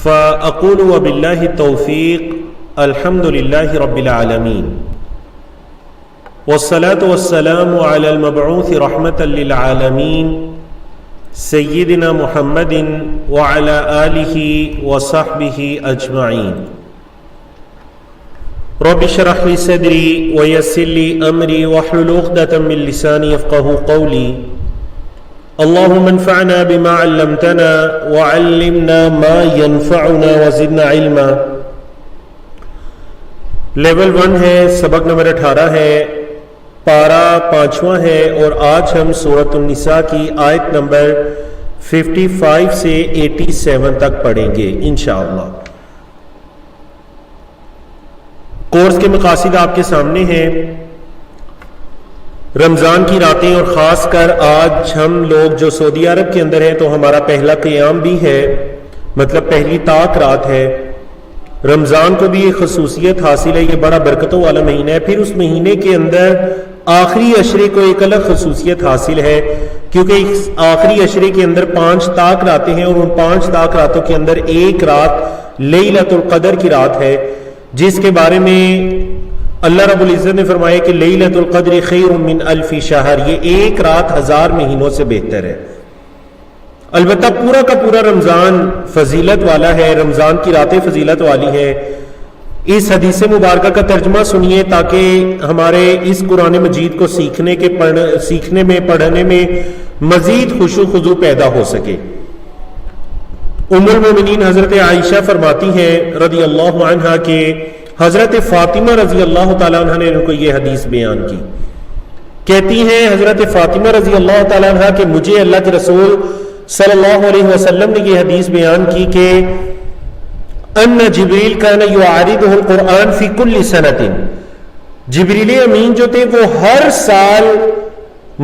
فأقول وبالله التوفيق الحمد لله رب العالمين والصلاة والسلام على المبعوث رحمة للعالمين سيدنا محمد وعلى آله وصحبه أجمعين رب اشرح لي صدري ويسر لي أمري واحلل عقدة من لساني يفقهوا قولي اللهم انفعنا بما علمتنا وعلمنا ما ينفعنا وزدنا علما۔ لیول 1 ہے، سبق نمبر 18 ہے، پارہ 5واں ہے، اور آج ہم سورۃ النساء کی آیت نمبر 55 سے 87 تک پڑھیں گے انشاءاللہ۔ کورس کے مقاصد آپ کے سامنے ہیں۔ رمضان کی راتیں، اور خاص کر آج ہم لوگ جو سعودی عرب کے اندر ہیں تو ہمارا پہلا قیام بھی ہے، مطلب پہلی طاق رات ہے۔ رمضان کو بھی ایک خصوصیت حاصل ہے، یہ بڑا برکتوں والا مہینہ ہے۔ پھر اس مہینے کے اندر آخری عشرے کو ایک الگ خصوصیت حاصل ہے، کیونکہ اس آخری عشرے کے اندر 5 طاق راتیں ہیں، اور ان 5 طاق راتوں کے اندر ایک رات لیلۃ القدر کی رات ہے، جس کے بارے میں اللہ رب العزت نے فرمایا کہ لیلۃ القدر خیر من الف شہر، یہ ایک رات 1000 مہینوں سے بہتر ہے۔ البتہ پورا کا پورا رمضان فضیلت والا ہے، رمضان کی راتیں فضیلت والی ہے۔ اس حدیث مبارکہ کا ترجمہ سنیے تاکہ ہمارے اس قرآن مجید کو سیکھنے میں پڑھنے میں مزید خشوع و خضوع پیدا ہو سکے۔ ام المومنین حضرت عائشہ فرماتی ہیں رضی اللہ عنہا کہ حضرت فاطمہ رضی اللہ تعالیٰ عنہ نے ان کو یہ حدیث بیان کی۔ کہتی ہیں حضرت فاطمہ رضی اللہ تعالیٰ عنہ کہ مجھے اللہ کے رسول صلی اللہ علیہ وسلم نے یہ حدیث بیان کی کہ ان جبریل کان یعارضہ القرآن فی کل سنۃ، جبریل امین جو تھے وہ ہر سال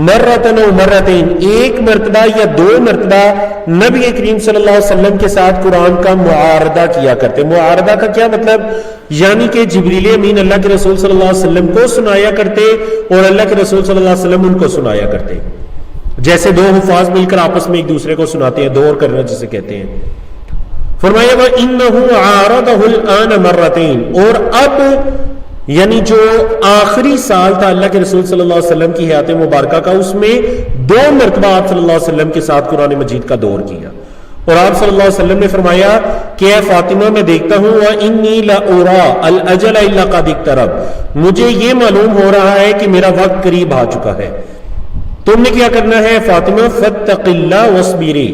مرتن و مرتین، ایک مرتبہ یا 2 مرتبہ نبی کریم صلی اللہ علیہ وسلم کے ساتھ قرآن کا معارضہ کیا کرتے۔ معارضہ کا کیا مطلب؟ یعنی کہ جبریل امین اللہ کے رسول صلی اللہ علیہ وسلم کو سنایا کرتے اور اللہ کے رسول صلی اللہ علیہ وسلم ان کو سنایا کرتے، جیسے 2 حفاظ مل کر آپس میں ایک دوسرے کو سناتے ہیں، دور کرنا جسے کہتے ہیں۔ فرمایا وَإِنَّهُ عَارَضَهُ الْآنَ مَرَّتَيْن، اور اب یعنی جو آخری سال تھا اللہ کے رسول صلی اللہ علیہ وسلم کی حیات مبارکہ کا، اس میں 2 مرتبہ آپ صلی اللہ علیہ وسلم کے ساتھ قرآن مجید کا دور کیا، اور آپ صلی اللہ علیہ وسلم نے فرمایا کہ اے فاطمہ میں دیکھتا ہوں وَإِنِّي لَأُرَىٰ الْأَجَلَ إِلَّا قَدِ اقْتَرَبَ، مجھے یہ معلوم ہو رہا ہے کہ میرا وقت قریب آ چکا ہے۔ تم نے کیا کرنا ہے فاطمہ؟ فَاتَّقِ اللَّهَ وَاصْبِرِي،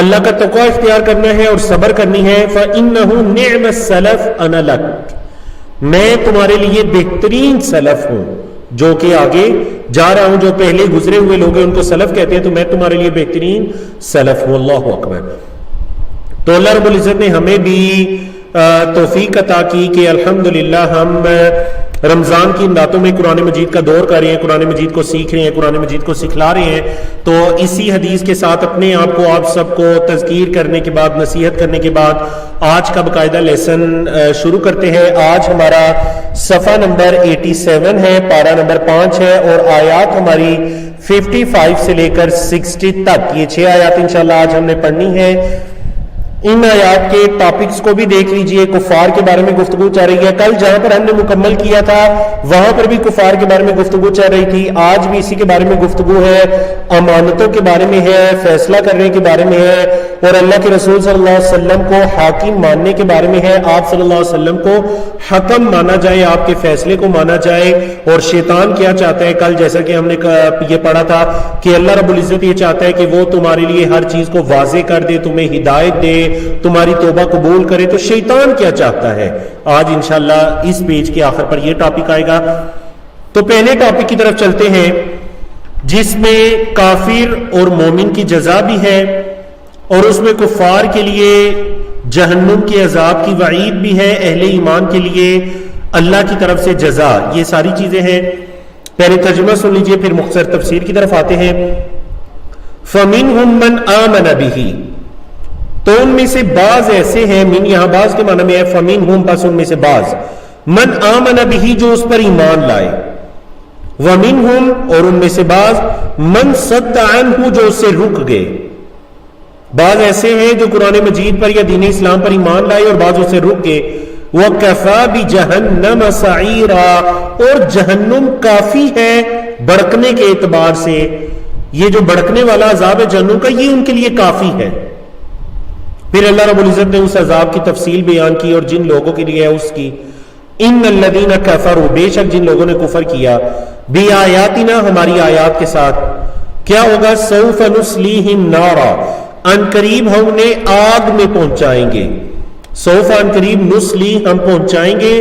اللہ کا تقوی اختیار کرنا ہے اور صبر کرنی ہے۔ فَإِنَّهُ نِعْمَ السَّلَفُ أَنَا لَكَ، میں تمہارے لیے بہترین سلف ہوں، جو کہ آگے جا رہا ہوں، جو پہلے گزرے ہوئے لوگ ہیں ان کو سلف کہتے ہیں، تو میں تمہارے لیے بہترین سلف ہوں۔ اللہ اکبر۔ تو اللہ رب العزت نے ہمیں بھی توفیق عطا کی کہ الحمدللہ ہم رمضان کی ان راتوں میں قرآن مجید کا دور کر رہے ہیں، قرآن مجید کو سیکھ رہے ہیں، قرآن مجید کو سکھلا رہے ہیں۔ تو اسی حدیث کے ساتھ اپنے آپ کو، آپ سب کو تذکیر کرنے کے بعد، نصیحت کرنے کے بعد آج کا باقاعدہ لیسن شروع کرتے ہیں۔ آج ہمارا صفحہ نمبر 87 ہے، پارہ نمبر 5 ہے، اور آیات ہماری 55 سے لے کر 60 تک، یہ 6 آیات انشاءاللہ آج ہم نے پڑھنی ہے۔ ان آیات کے ٹاپکس کو بھی دیکھ لیجئے۔ کفار کے بارے میں گفتگو چل رہی ہے، کل جہاں پر ہم نے مکمل کیا تھا وہاں پر بھی کفار کے بارے میں گفتگو چل رہی تھی، آج بھی اسی کے بارے میں گفتگو ہے، امانتوں کے بارے میں ہے، فیصلہ کرنے کے بارے میں ہے، اور اللہ کے رسول صلی اللہ علیہ وسلم کو حاکم ماننے کے بارے میں ہے۔ آپ صلی اللہ علیہ وسلم کو حکم مانا جائے، آپ کے فیصلے کو مانا جائے، اور شیطان کیا چاہتا ہے؟ کل جیسا کہ ہم نے یہ پڑھا تھا کہ اللہ رب العزت یہ چاہتا ہے کہ وہ تمہارے لیے ہر چیز کو واضح کر دے، تمہیں ہدایت دے، تمہاری توبہ قبول کرے۔ تو شیطان کیا چاہتا ہے؟ آج انشاءاللہ اس پیج کے آخر پر یہ ٹاپک آئے گا۔ تو پہلے ٹاپک کی طرف چلتے ہیں، جس میں کافر اور مومن کی جزا بھی ہے، اور اس میں کفار کے لیے جہنم کے عذاب کی وعید بھی ہے، اہل ایمان کے لیے اللہ کی طرف سے جزا، یہ ساری چیزیں ہیں۔ پہلے ترجمہ سن لیجئے، پھر مختصر تفسیر کی طرف آتے ہیں۔ فَمِنْهُمْ مَنْ آمَنَ بِهِ، تو ان میں سے بعض ایسے ہیں، من یہاں بعض کے معنی میں ہے فَمِنْهُمْ، بس ان میں سے بعض، من آمن بِهِ، جو اس پر ایمان لائے، وَمِنْهُمْ، اور ان میں سے بعض، من صد عنہ، جو اس سے رک گئے، بعض ایسے ہیں جو قرآن مجید پر یا دین اسلام پر ایمان لائے اور بعض اسے رک کے وَكَفَى بِجَهَنَّمَ سَعِيرًا، اور جہنم کافی ہے بڑکنے کے اعتبار سے، یہ جو بڑکنے والا عذاب ہے جہنم کا، یہ ان کے لیے کافی ہے۔ پھر اللہ رب العزت نے اس عذاب کی تفصیل بیان کی اور جن لوگوں کے لیے ہے اس کی، ان الذین کفروا، بے شک جن لوگوں نے کفر کیا، بآیاتنا، ہماری آیات کے ساتھ، کیا ہوگا؟ سوف نصلیہم نارا، ان قریب ہم انہیں آگ میں پہنچائیں گے، سوف ان قریب، نصلی ہم پہنچائیں گے،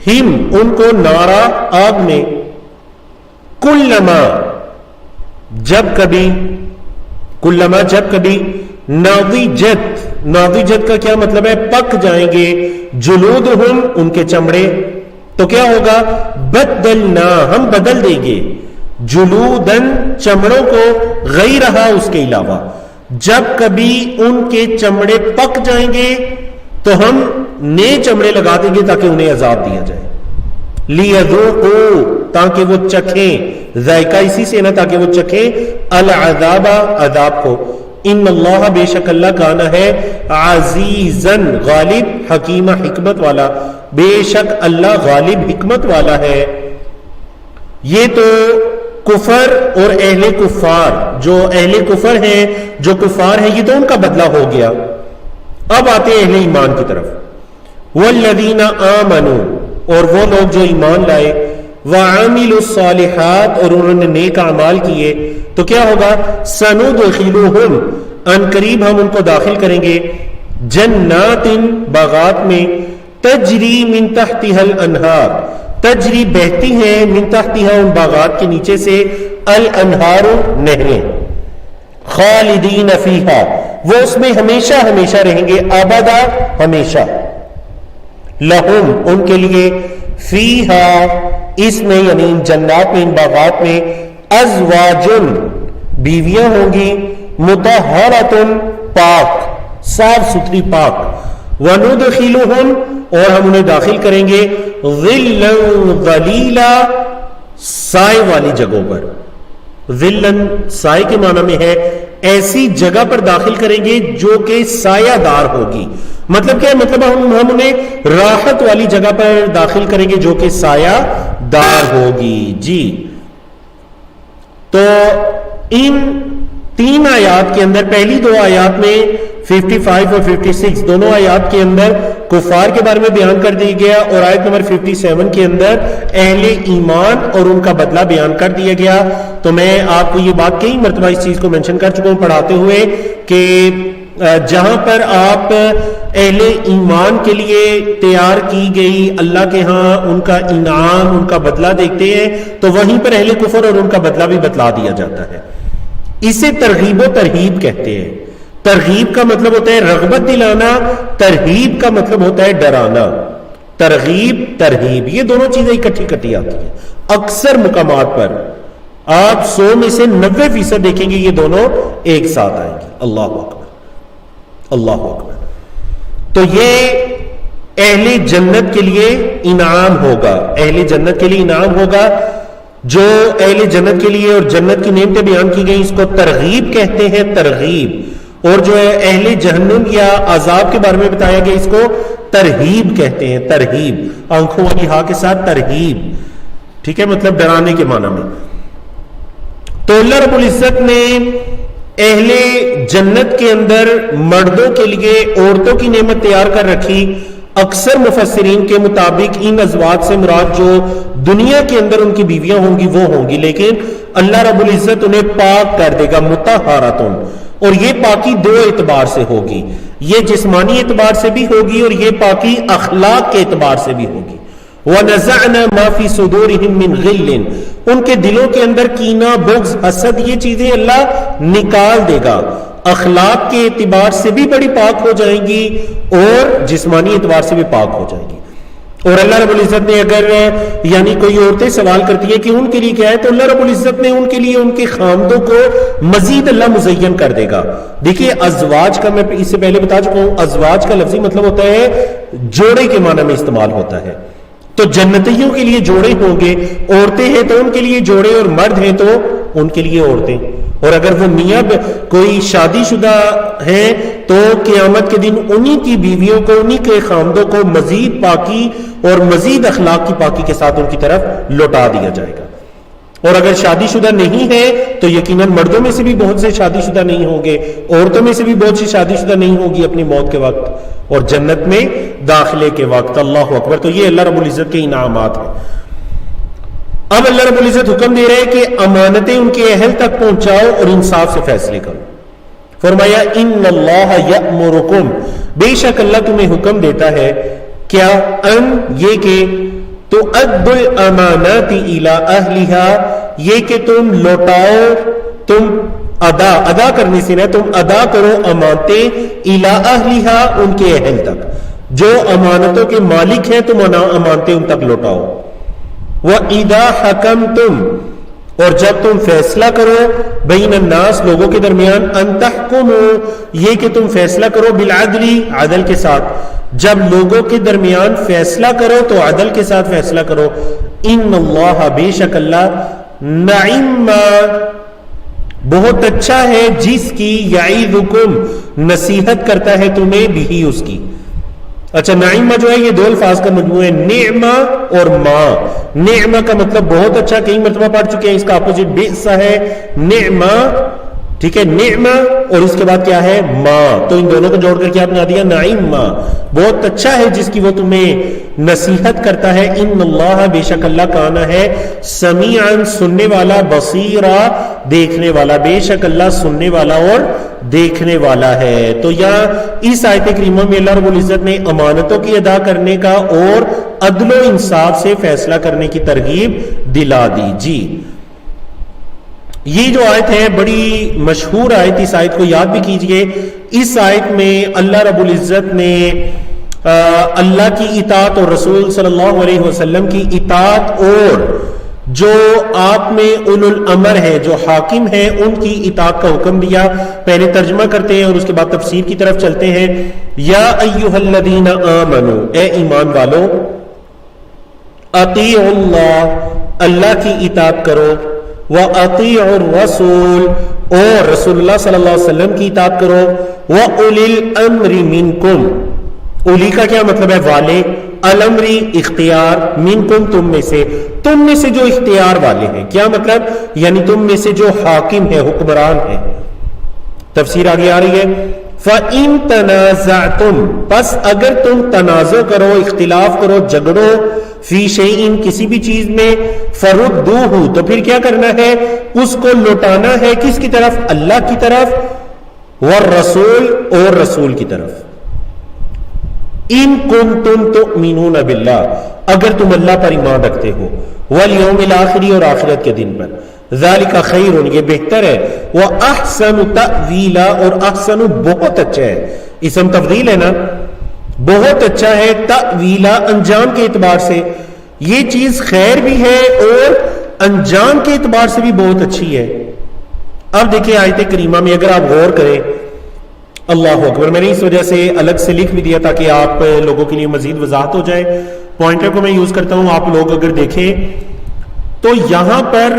ہم ان کو، نارا آگ میں، کلما جب کبھی، کلما جب کبھی، ناضجت، ناضجت کا کیا مطلب ہے؟ پک جائیں گے، جلودہم، ان کے چمڑے، تو کیا ہوگا؟ بدلنا، ہم بدل دیں گے، جلودن، چمڑوں کو، غیرہا، اس کے علاوہ، جب کبھی ان کے چمڑے پک جائیں گے تو ہم نئے چمڑے لگا دیں گے تاکہ انہیں عذاب دیا جائے، لیذوقوا، تاکہ وہ چکھیں، ذائقہ اسی سے نا، تاکہ وہ چکھیں، العذاب، عذاب کو، ان اللہ، بے شک اللہ کانا ہے، عزیزن، غالب، حکیمہ، حکمت والا، بے شک اللہ غالب حکمت والا ہے۔ یہ تو کفر اور اہل کفار، جو اہل کفر ہیں، جو کفار ہیں، یہ تو ان کا بدلہ ہو گیا۔ اب آتے ہیں اہل ایمان کی طرف، والذین آمنوا، اور وہ لوگ جو ایمان لائے، وعملوا الصالحات، اور انہوں نے نیک اعمال کیے، تو کیا ہوگا؟ سندخلہم، ان قریب ہم ان کو داخل کریں گے، جنات، باغات میں، تجری من تحتها الانہار، تجری بہتی ہیں، من تحتها، ان باغات کے نیچے سے، الانہار، نہریں، خالدین فیہا، وہ اس میں ہمیشہ ہمیشہ رہیں گے، ابدا، ہمیشہ، لہم، ان کے لیے، فیہا، اس میں، یعنی ان جنات میں، ان باغات میں، ازواجن، بیویاں ہوں گی، مطہرۃ، پاک، صاف ستھری پاک، وندخلہم، اور ہم انہیں داخل کریں گے، ظلا ظلیلا، سائے والی جگہوں پر، ظلن سائے کے معنی میں ہے، ایسی جگہ پر داخل کریں گے جو کہ سایہ دار ہوگی۔ مطلب کیا ہے؟ مطلب ہم انہیں راحت والی جگہ پر داخل کریں گے جو کہ سایہ دار ہوگی۔ جی، تو ان تین آیات کے اندر، پہلی دو آیات میں 55 اور 56، دونوں آیات کے اندر کفار کے بارے میں بیان کر دیا گیا، اور آیت نمبر 57 کے اندر اہل ایمان اور ان کا بدلہ بیان کر دیا گیا۔ تو میں آپ کو یہ بات کئی مرتبہ اس چیز کو منشن کر چکا ہوں پڑھاتے ہوئے کہ جہاں پر آپ اہل ایمان کے لیے تیار کی گئی اللہ کے ہاں ان کا انعام، ان کا بدلہ دیکھتے ہیں، تو وہیں پر اہل کفر اور ان کا بدلہ بھی بتلا دیا جاتا ہے۔ اسے ترغیب و ترہیب کہتے ہیں۔ ترغیب کا مطلب ہوتا ہے رغبت دلانا، ترہیب کا مطلب ہوتا ہے ڈرانا۔ ترغیب، ترہیب، یہ دونوں چیزیں اکٹھی کٹی آتی ہیں۔ اکثر مقامات پر آپ 100 میں سے 90% دیکھیں گے یہ دونوں ایک ساتھ آئیں گی۔ اللہ اکبر، اللہ اکبر۔ تو یہ اہل جنت کے لیے انعام ہوگا، اہل جنت کے لیے انعام ہوگا۔ جو اہل جنت کے لیے اور جنت کی نعمتیں بیان کی گئی اس کو ترغیب کہتے ہیں، ترغیب، اور جو ہے اہل جہنم یا عذاب کے بارے میں بتایا گیا اس کو ترہیب کہتے ہیں، ترہیب، آنکھوں والی ہا کے ساتھ ترہیب، ٹھیک ہے، مطلب ڈرانے کے معنی میں۔ تو اللہ رب العزت نے اہل جنت کے اندر مردوں کے لیے عورتوں کی نعمت تیار کر رکھی۔ اکثر مفسرین کے مطابق ان ازواج سے مراد جو دنیا کے اندر ان کی بیویاں ہوں گی وہ ہوں گی، لیکن اللہ رب العزت انہیں پاک کر دے گا، مطہراتن، اور یہ پاکی دو اعتبار سے ہوگی، یہ جسمانی اعتبار سے بھی ہوگی اور یہ پاکی اخلاق کے اعتبار سے بھی ہوگی۔ وَنَزَعْنَا مَا فِي صُدُورِهِم مِّن غِلٍّ، ان کے دلوں کے اندر کینہ، بغض، حسد، یہ چیزیں اللہ نکال دے گا۔ اخلاق کے اعتبار سے بھی بڑی پاک ہو جائیں گی اور جسمانی اعتبار سے بھی پاک ہو جائیں گی۔ اور اللہ رب العزت نے اگر یعنی کوئی عورتیں سوال کرتی ہے کہ ان کے لیے کیا ہے، تو اللہ رب العزت نے ان کے لیے ان کے خامدوں کو مزید اللہ مزین کر دے گا۔ دیکھیے ازواج کا میں اس سے پہلے بتا چکا ہوں، ازواج کا لفظی مطلب ہوتا ہے جوڑے کے معنی میں استعمال ہوتا ہے۔ تو جنتیوں کے لیے جوڑے ہوں گے، عورتیں ہیں تو ان کے لیے جوڑے اور مرد ہیں تو ان کے لیے عورتیں، اور اگر وہ میاں کوئی شادی شدہ ہیں تو قیامت کے دن انہی کی بیویوں کو، انہی کے خامدوں کو مزید پاکی اور مزید اخلاق کی پاکی کے ساتھ ان کی طرف لوٹا دیا جائے گا. اور اگر شادی شدہ نہیں ہے تو یقیناً مردوں میں سے بھی بہت سے شادی شدہ نہیں ہوں گے، عورتوں میں سے بھی بہت سی شادی شدہ نہیں ہوگی اپنی موت کے وقت اور جنت میں داخلے کے وقت. اللہ اکبر. تو یہ اللہ رب العزت کے انعامات ہیں. اب اللہ رب العزت حکم دے رہے ہیں کہ امانتیں ان کے اہل تک پہنچاؤ اور انصاف سے فیصلے کرو. فرمایا ان اللہ یأمرکم، بے شک اللہ تمہیں حکم دیتا ہے کیا، ان یہ کہ تؤدوا الامانات الی اہلھا، یہ کہ تم لوٹاؤ، تم ادا کرنے سے نہ، تم ادا کرو امانتیں الی اہلھا، ان کے اہل تک. جو امانتوں کے مالک ہیں تم امانتیں ان تک لوٹاؤ. وَإِذَا حَكَمْتُمْ، اور جب تم فیصلہ کرو، بین الناس، لوگوں کے درمیان، ان تحکموا، یہ کہ تم فیصلہ کرو، بالعدل، عدل کے ساتھ. جب لوگوں کے درمیان فیصلہ کرو تو عدل کے ساتھ فیصلہ کرو. ان اللہ، بے شک اللہ، نعم، بہت اچھا ہے، جس کی یعظکم، نصیحت کرتا ہے تمہیں، بھی اس کی. اچھا، نعمہ جو ہے یہ دو الفاظ کا مجموعہ ہے، نعمہ اور ما. نعمہ کا مطلب بہت اچھا، کئی مرتبہ پڑھ چکے ہیں. اس کا اپوزٹ بئس ہے، نعمہ. ٹھیک ہے، نعمہ اور اس کے بعد کیا ہے، ما. تو ان دونوں کو جوڑ کر کیا بنا دیا، نعمہ، بہت اچھا ہے جس کی وہ تمہیں نصیحت کرتا ہے. ان اللہ، بے شک اللہ، کانا ہے، سمیعا، سننے والا، بصیرا، دیکھنے والا. بے شک اللہ سننے والا اور دیکھنے والا ہے. تو یہاں اس آیت کریمہ میں اللہ رب العزت نے امانتوں کی ادا کرنے کا اور عدل و انصاف سے فیصلہ کرنے کی ترغیب دلا دی. جی، یہ جو آیت ہے بڑی مشہور آیت، اس آیت کو یاد بھی کیجئے. اس آیت میں اللہ رب العزت نے اللہ کی اطاعت اور رسول صلی اللہ علیہ وسلم کی اطاعت اور جو آپ میں اولو الامر ہے، جو حاکم ہے، ان کی اطاعت کا حکم دیا. پہلے ترجمہ کرتے ہیں اور اس کے بعد تفسیر کی طرف چلتے ہیں. یا ایھا الذین آمنوا، اے ایمان والو، اطیعوا اللہ، اللہ کی اطاعت کرو، وَأَطِيعُوا الرَّسُولَ، اور رسول اللہ صلی اللہ علیہ وسلم کی اطاعت کرو. وَأُولِي الْأَمْرِ مِنْكُمْ، اولی کا کیا مطلب ہے، والے، الامری، اختیار، منکم، تم میں سے جو اختیار والے ہیں. کیا مطلب، یعنی تم میں سے جو حاکم ہے، حکمران ہے. تفسیر آگے آ رہی ہے. فَإِن تَنَازَعْتُمْ، پس اگر تم تنازع کرو، اختلاف کرو، جھگڑو، فی شیئن، کسی بھی چیز میں، فردوہ، تو پھر کیا کرنا ہے، اس کو لوٹانا ہے کس کی طرف، اللہ کی طرف، والرسول، اور رسول کی طرف. ان کنتم تؤمنون باللہ، اگر تم اللہ پر ایمان رکھتے ہو، والیوم الاخر، اور آخرت کے دن پر. ذالک خیر، یہ بہتر ہے. واحسن تأویلا، اور احسن بہت اچھا ہے، اسم تفضیل ہے نا، بہت اچھا ہے، تأویلا، انجام کے اعتبار سے. یہ چیز خیر بھی ہے اور انجام کے اعتبار سے بھی بہت اچھی ہے. اب دیکھیں آیت کریمہ میں اگر آپ غور کریں، اللہ اکبر، میں نے اس وجہ سے الگ سے لکھ بھی دیا تاکہ آپ لوگوں کے لیے مزید وضاحت ہو جائے. پوائنٹر کو میں یوز کرتا ہوں، آپ لوگ اگر دیکھیں تو یہاں پر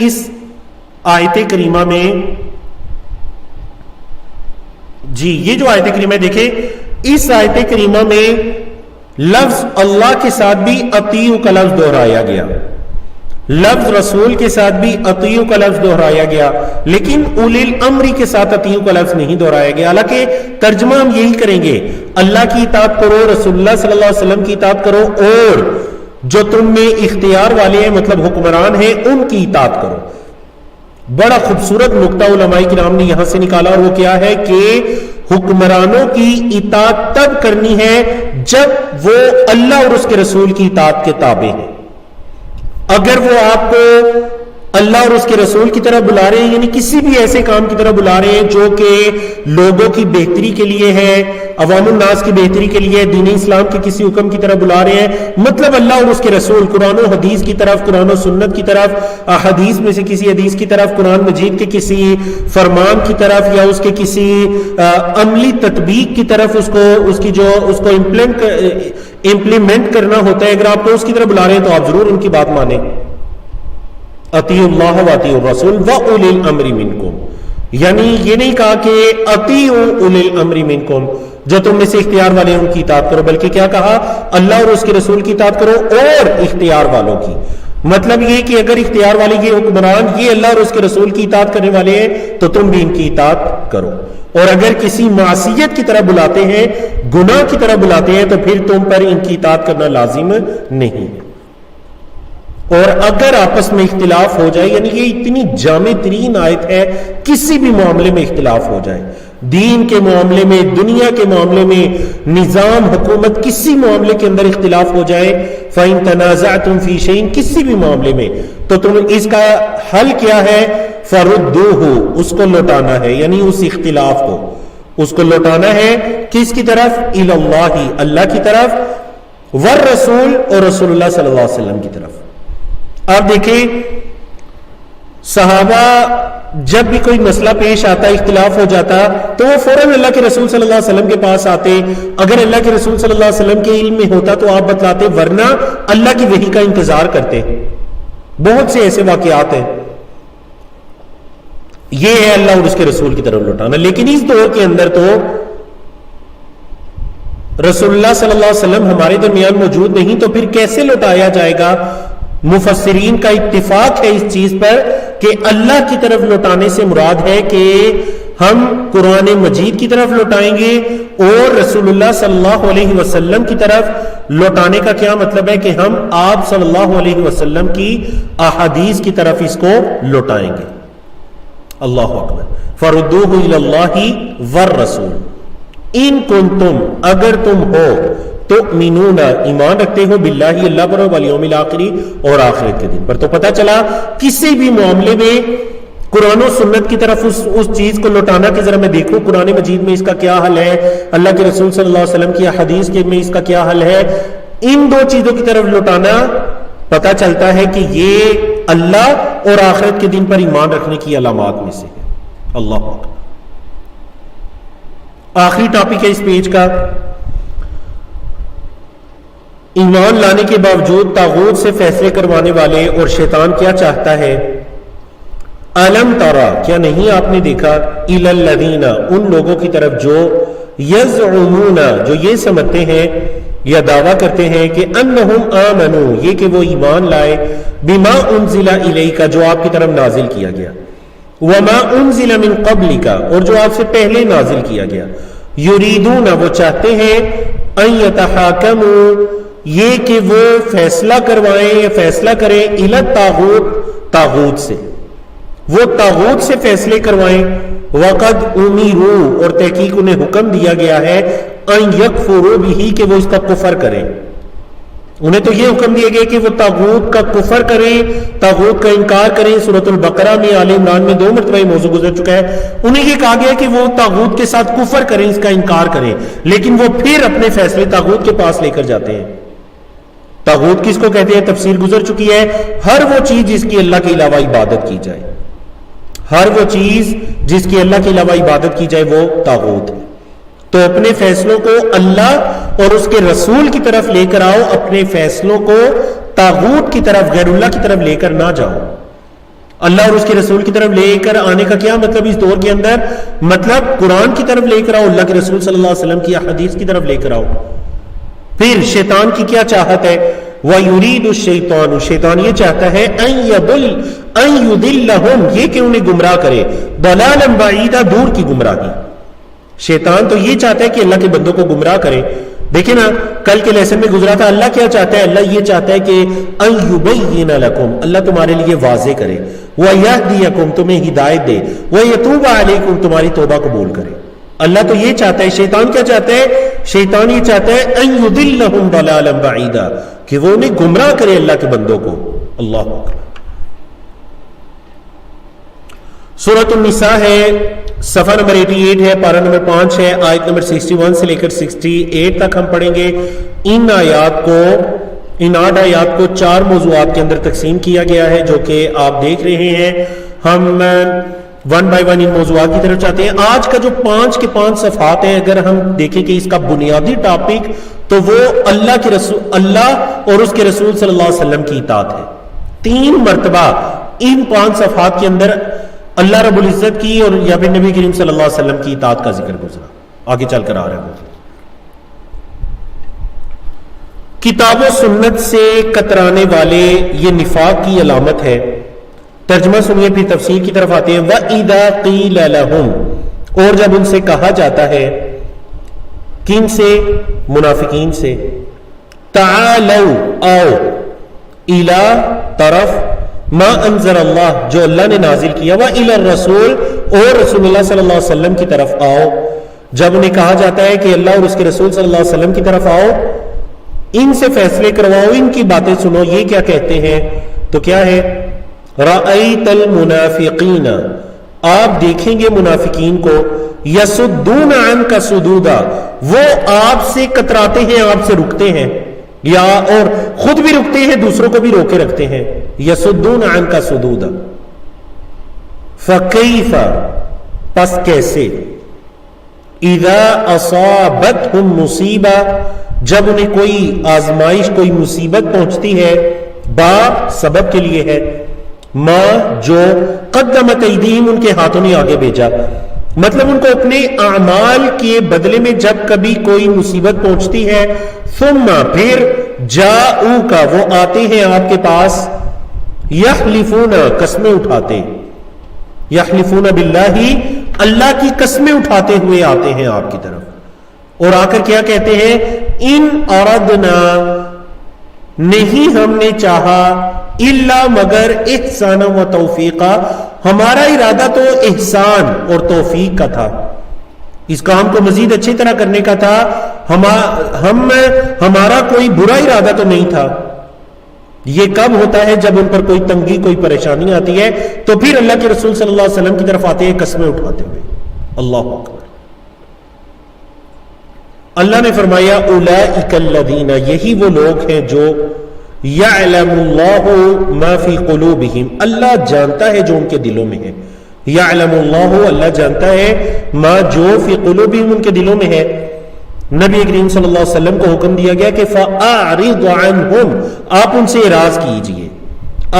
اس آیت کریمہ میں، جی یہ جو آیت کریمہ دیکھیں، اس آیت کریمہ میں لفظ اللہ کے ساتھ بھی اطیعوا کا لفظ دہرایا گیا، لفظ رسول کے ساتھ بھی اطیعوا کا لفظ دہرایا گیا، لیکن اولی الامر کے ساتھ اطیعوا کا لفظ نہیں دہرایا گیا. حالانکہ ترجمہ ہم یہی کریں گے، اللہ کی اطاعت کرو، رسول اللہ صلی اللہ علیہ وسلم کی اطاعت کرو، اور جو تم میں اختیار والے ہیں، مطلب حکمران ہیں، ان کی اطاعت کرو. بڑا خوبصورت نقطہ علماء کرام نے یہاں سے نکالا، اور وہ کیا ہے کہ حکمرانوں کی اطاعت تب کرنی ہے جب وہ اللہ اور اس کے رسول کی اطاعت کے تابع ہیں. اگر وہ آپ کو اللہ اور اس کے رسول کی طرف بلا رہے ہیں، یعنی کسی بھی ایسے کام کی طرف بلا رہے ہیں جو کہ لوگوں کی بہتری کے لیے ہے، عوام الناس کی بہتری کے لیے، دین اسلام کے کسی حکم کی طرف بلا رہے ہیں، مطلب اللہ اور اس کے رسول، قرآن و حدیث کی طرف، قرآن و سنت کی طرف، حدیث میں سے کسی حدیث کی طرف، قرآن مجید کے کسی فرمان کی طرف، یا اس کے کسی عملی تطبیق کی طرف، اس کو امپلیمنٹ کرنا ہوتا ہے، اگر آپ کو اس کی طرف بلا رہے ہیں تو آپ ضرور ان کی بات مانیں. اطیعوا اللہ واطیعوا الرسول واولی الامر منکم. یعنی یہ نہیں کہا کہ اطیعوا اولی الامر منکم، جو تم میں سے اختیار والے ہیں ان کی اطاعت کرو، بلکہ کیا کہا؟ اللہ اور اس کے رسول کی اطاعت کرو اور اختیار والوں کی۔ مطلب یہ کہ اگر اختیار والے یہ حکمران یہ اللہ اور اس کے رسول کی اطاعت کرنے والے ہیں تو تم بھی ان کی اطاعت کرو، اور اگر کسی معصیت کی طرح بلاتے ہیں، گناہ کی طرح بلاتے ہیں، تو پھر تم پر ان کی اطاعت کرنا لازم نہیں ہے۔ اور اگر آپس میں اختلاف ہو جائے، یعنی یہ اتنی جامع ترین آیت ہے، کسی بھی معاملے میں اختلاف ہو جائے، دین کے معاملے میں، دنیا کے معاملے میں، نظام، حکومت، کسی معاملے کے اندر اختلاف ہو جائے، فَإِن تَنَازَعْتُمْ فِي شَيْءٍ، کسی بھی معاملے میں، تو تم اس کا حل کیا ہے؟ فَرُدُّوهُ، اس کو لوٹانا ہے، یعنی اس اختلاف کو، اس کو لوٹانا ہے کس کی طرف؟ إِلَى اللَّهِ، اللہ کی طرف، والرسول، اور رسول اللہ صلی اللہ علیہ وسلم کی طرف۔ آپ دیکھیں صحابہ جب بھی کوئی مسئلہ پیش آتا، اختلاف ہو جاتا، تو وہ فوراً اللہ کے رسول صلی اللہ علیہ وسلم کے پاس آتے، اگر اللہ کے رسول صلی اللہ علیہ وسلم کے علم میں ہوتا تو آپ بتلاتے، ورنہ اللہ کی وحی کا انتظار کرتے۔ بہت سے ایسے واقعات ہیں۔ یہ ہے اللہ اور اس کے رسول کی طرف لوٹانا۔ لیکن اس دور کے اندر تو رسول اللہ صلی اللہ علیہ وسلم ہمارے درمیان موجود نہیں، تو پھر کیسے لوٹایا جائے گا؟ مفسرین کا اتفاق ہے اس چیز پر کہ اللہ کی طرف لوٹانے سے مراد ہے کہ ہم قرآن مجید کی طرف لوٹائیں گے، اور رسول اللہ صلی اللہ علیہ وسلم کی طرف لوٹانے کا کیا مطلب ہے کہ ہم آپ صلی اللہ علیہ وسلم کی احادیث کی طرف اس کو لوٹائیں گے۔ اللہ اکبر۔ فردوہ الی اللہ والرسول ان کنتم، اگر تم ہو، تؤمنون، ایمان رکھتے ہو، باللہ، اللہ پر، والیوم الآخر، اور آخرت کے دن پر۔ تو پتہ چلا کسی بھی معاملے میں قرآن و سنت کی طرف اس چیز کو لوٹانا کہ ذرا میں دیکھوں قرآن مجید میں اس کا کیا حل ہے، اللہ کے رسول صلی اللہ علیہ وسلم کی حدیث میں اس کا کیا حل ہے، ان دو چیزوں کی طرف لوٹانا پتہ چلتا ہے کہ یہ اللہ اور آخرت کے دن پر ایمان رکھنے کی علامات میں سے ہے۔ اللہ اکبر۔ آخری ٹاپک ہے اس پیج کا، ایمان لانے کے باوجود طاغوت سے فیصلے کروانے والے اور شیطان کیا چاہتا ہے؟ الم ترا، کیا نہیں آپ نے دیکھا، الی الذین، ان لوگوں کی طرف جو یزعمون، جو یہ سمجھتے ہیں یا دعویٰ کرتے ہیں کہ انہم آمنوا، یہ کہ وہ ایمان لائے، بما انزل الیک، جو آپ کی طرف نازل کیا گیا، وما انزل من قبلک، اور جو آپ سے پہلے نازل کیا گیا، یریدون، وہ چاہتے ہیں، ان یتحاکموا، یہ کہ وہ فیصلہ کروائیں یا فیصلہ کریں، الی الطاغوت، طاغوت سے، وہ طاغوت سے فیصلے کروائیں، وقد امروا، اور تحقیق انہیں حکم دیا گیا ہے، ان یکفروا بہ، کہ وہ اس کا کفر کریں۔ انہیں تو یہ حکم دیا گیا کہ وہ طاغوت کا کفر کریں، طاغوت کا انکار کریں۔ سورۃ البقرہ میں، آل عمران میں 2 مرتبہ موضوع گزر چکا ہے۔ انہیں یہ کہا گیا کہ وہ طاغوت کے ساتھ کفر کریں، اس کا انکار کریں، لیکن وہ پھر اپنے فیصلے طاغوت کے پاس لے کر جاتے ہیں۔ طاغوت کس کو کہتے ہیں؟ تفسیر گزر چکی ہے، ہر وہ چیز جس کی اللہ کے علاوہ عبادت کی جائے، ہر وہ چیز جس کی اللہ کے علاوہ عبادت کی جائے وہ طاغوت ہے۔ تو اپنے فیصلوں کو اللہ اور اس کے رسول کی طرف لے کر آؤ، اپنے فیصلوں کو طاغوت کی طرف، غیر اللہ کی طرف لے کر نہ جاؤ۔ اللہ اور اس کے رسول کی طرف لے کر آنے کا کیا مطلب اس دور کے اندر؟ مطلب قرآن کی طرف لے کر آؤ، اللہ کے رسول صلی اللہ علیہ وسلم کی حدیث کی طرف لے کر آؤ۔ پھر شیطان کی کیا چاہت ہے؟ وَيُرِيدُ الشَّيْطَانُ، شیطان یہ چاہتا ہے، أَن يُضِلَّهُمْ، یہ کہ انہیں گمراہ کرے، ضَلَالًا بَعِيدًا، دور کی گمراہی۔ شیطان تو یہ چاہتا ہے کہ اللہ کے بندوں کو گمراہ کرے۔ دیکھیں نا، کل کے لیسن میں گزرا تھا، اللہ کیا چاہتا ہے؟ اللہ یہ چاہتا ہے کہ أَن يُبَيِّنَ لَكُمْ، اللہ تمہارے لیے واضح کرے، وَيَهْدِيَكُمْ، تمہیں ہدایت دے، وَيَتُوبَ عَلَيْكُمْ، تمہاری توبہ قبول کرے۔ اللہ تو یہ چاہتا ہے۔ شیطان کیا چاہتا ہے؟ شیطان یہ چاہتا ہے ان یضلہم ضلالا بعیدا، کہ وہ انہیں گمراہ کرے اللہ کے بندوں کو۔ اللہ اکبر۔ سورۃ النساء ہے، صفحہ نمبر 88 ہے، پارہ نمبر 5 ہے، آیت نمبر 61 سے لے کر 68 تک ہم پڑھیں گے۔ ان 8 آیات کو 4 موضوعات کے اندر تقسیم کیا گیا ہے، جو کہ آپ دیکھ رہے ہیں۔ ہم 1 بائی 1 ان موضوعات کی طرف چاہتے ہیں۔ آج کا جو 5 کے 5 صفحات ہیں، اگر ہم دیکھیں کہ اس کا بنیادی ٹاپک تو وہ اللہ اور اس کے رسول صلی اللہ علیہ وسلم کی اطاعت ہے۔ 3 مرتبہ ان 5 صفحات کے اندر اللہ رب العزت کی اور یا پھر نبی کریم صلی اللہ علیہ وسلم کی اطاعت کا ذکر گزرا، آگے چل کر آ رہا ہے۔ کتاب و سنت سے کترانے والے یہ نفاق کی علامت ہے۔ ترجمہ سنیے پھر تفسیر کی طرف آتے ہیں۔ وَإِذَا قِيلَ لَهُمْ، اور جب ان سے کہا جاتا ہے، کن سے؟ منافقین سے، تعالوا، آؤ، الی، طرف، ما انزل اللہ، جو اللہ نے نازل کیا، وَإِلَى الرَّسُولِ، اور رسول اللہ صلی اللہ علیہ وسلم کی طرف آؤ۔ جب انہیں کہا جاتا ہے کہ اللہ اور اس کے رسول صلی اللہ علیہ وسلم کی طرف آؤ، ان سے فیصلے کرواؤ، ان کی باتیں سنو، یہ کیا کہتے ہیں؟ تو کیا ہے؟ رأیت المنافقین، آپ دیکھیں گے منافقین کو، یصدون عنک صدودا، وہ آپ سے کتراتے ہیں، آپ سے رکتے ہیں، یا اور خود بھی رکتے ہیں، دوسروں کو بھی روکے رکھتے ہیں۔ یصدون عنک صدودا، فکیف، پس کیسے؟ اذا اصابتہم مصیبہ، جب انہیں کوئی آزمائش، کوئی مصیبت پہنچتی ہے، با سبب کے لیے ہے، ما جو قدمت ایدیہم، ان کے ہاتھوں نے آگے بھیجا، مطلب ان کو اپنے اعمال کے بدلے میں جب کبھی کوئی مصیبت پہنچتی ہے، ثم، پھر، جاؤک، وہ آتے ہیں آپ کے پاس، یحلفون، قسمیں اٹھاتے، یحلفون باللہ، اللہ کی قسمیں اٹھاتے ہوئے آتے ہیں آپ کی طرف، اور آ کر کیا کہتے ہیں؟ ان اردنا، نہیں ہم نے چاہا، الا، مگر، احسان و توفیقا، ہمارا ارادہ تو احسان اور توفیق کا تھا، اس کام کو مزید اچھی طرح کرنے کا تھا، ہمارا کوئی برا ارادہ تو نہیں تھا۔ یہ کب ہوتا ہے؟ جب ان پر کوئی تنگی، کوئی پریشانی آتی ہے، تو پھر اللہ کے رسول صلی اللہ علیہ وسلم کی طرف آتے ہیں قسمیں اٹھاتے ہوئے۔ اللہ اکبر۔ اللہ نے فرمایا اولئک الذین، یہی وہ لوگ ہیں جو یعلم اللہ ما فی قلوبہم، اللہ جانتا ہے جو ان کے دلوں میں ہے، یعلم اللہ، اللہ جانتا ہے، ما، جو، فی قلوبہم، ان کے دلوں میں ہے۔ نبی کریم صلی اللہ علیہ وسلم کو حکم دیا گیا کہ فَأَعْرِضْ عَنْهُمْ، آپ ان سے اعراض کیجئے،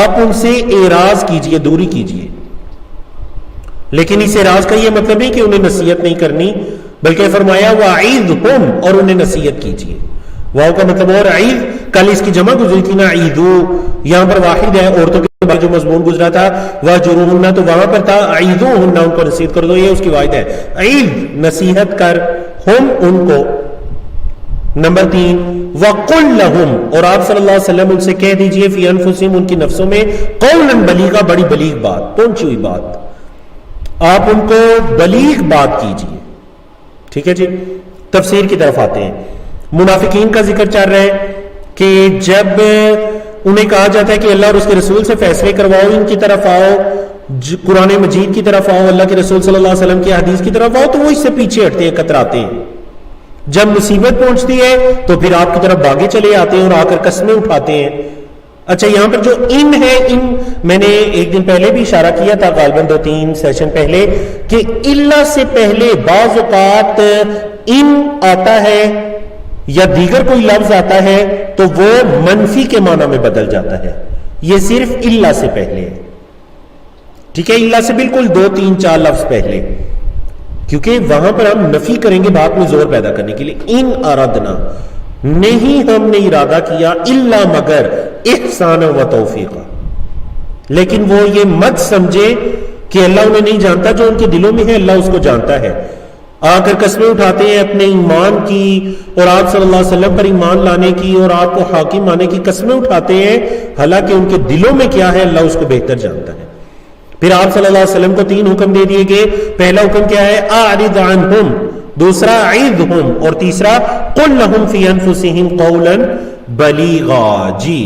آپ ان سے اعراض کیجئے، دوری کیجئے۔ لیکن اس اعراض کا یہ مطلب نہیں کہ انہیں نصیحت نہیں کرنی، بلکہ فرمایا وَعِظْهُمْ، اور انہیں نصیحت کیجئے۔ واو کا مطلب اور عید، کل اس کی جمع گزری تھی نا، عیدو، یہاں پر واحد ہے، عورتوں کے بعد جو مضمون گزرا تھا وَجُرُوهُنَّ، تو وہاں پر تھا عِیدُوهُنَّ، ان کو نصیحت کر دو، یہ اس کی واحد ہے، عید، نصیحت کر، ہم، ان کو۔ نمبر 3، وَقُلْ لَهُمْ، اور آپ صلی اللہ علیہ وسلم ان سے کہہ دیجئے، فی انفسہم، ان کی نفسوں میں، قولاً بلیغا، بڑی بلیغ بات، پہنچی ہوئی بات، آپ ان کو بلیغ بات کیجئے۔ ٹھیک ہے جی، تفسیر کی طرف آتے ہیں۔ منافقین کا ذکر چل رہا ہے کہ جب انہیں کہا جاتا ہے کہ اللہ اور اس کے رسول سے فیصلے کرواؤ، ان کی طرف آؤ، قرآن مجید کی طرف آؤ، اللہ کے رسول صلی اللہ علیہ وسلم کی حدیث کی طرف آؤ، تو وہ اس سے پیچھے ہٹتے ہیں، کتراتے ہیں۔ جب مصیبت پہنچتی ہے تو پھر آپ کی طرف بھاگے چلے آتے ہیں اور آ کر قسمیں اٹھاتے ہیں۔ اچھا، یہاں پر جو ان ہے، ان میں نے ایک دن پہلے بھی اشارہ کیا تھا، غالباً 2-3 سیشن پہلے، کہ اللہ سے پہلے بعض اوقات ان آتا ہے یا دیگر کوئی لفظ آتا ہے تو وہ منفی کے معنی میں بدل جاتا ہے، یہ صرف اللہ سے پہلے ہے۔ ٹھیک ہے، اللہ سے بالکل 2-3-4 لفظ پہلے، کیونکہ وہاں پر ہم نفی کریں گے بات میں زور پیدا کرنے کے لیے۔ ان ارادنا، نہیں ہم نے ارادہ کیا، الا، مگر، احسان و توفیقا، لیکن وہ یہ مت سمجھے کہ اللہ انہیں نہیں جانتا، جو ان کے دلوں میں ہے اللہ اس کو جانتا ہے۔ آ کر قسمیں اٹھاتے ہیں اپنے ایمان کی اور آپ صلی اللہ علیہ وسلم پر ایمان لانے کی اور آپ کو حاکم ماننے کی قسمیں اٹھاتے ہیں، حالانکہ ان کے دلوں میں کیا ہے اللہ اس کو بہتر جانتا ہے۔ پھر آپ صلی اللہ علیہ وسلم کو 3 حکم دے دیے گئے۔ پہلا حکم کیا ہے؟ اعرض عنہم، دوسرا عظہم، اور تیسرا قل لہم فی انفسہم قولا بلیغا۔ جی،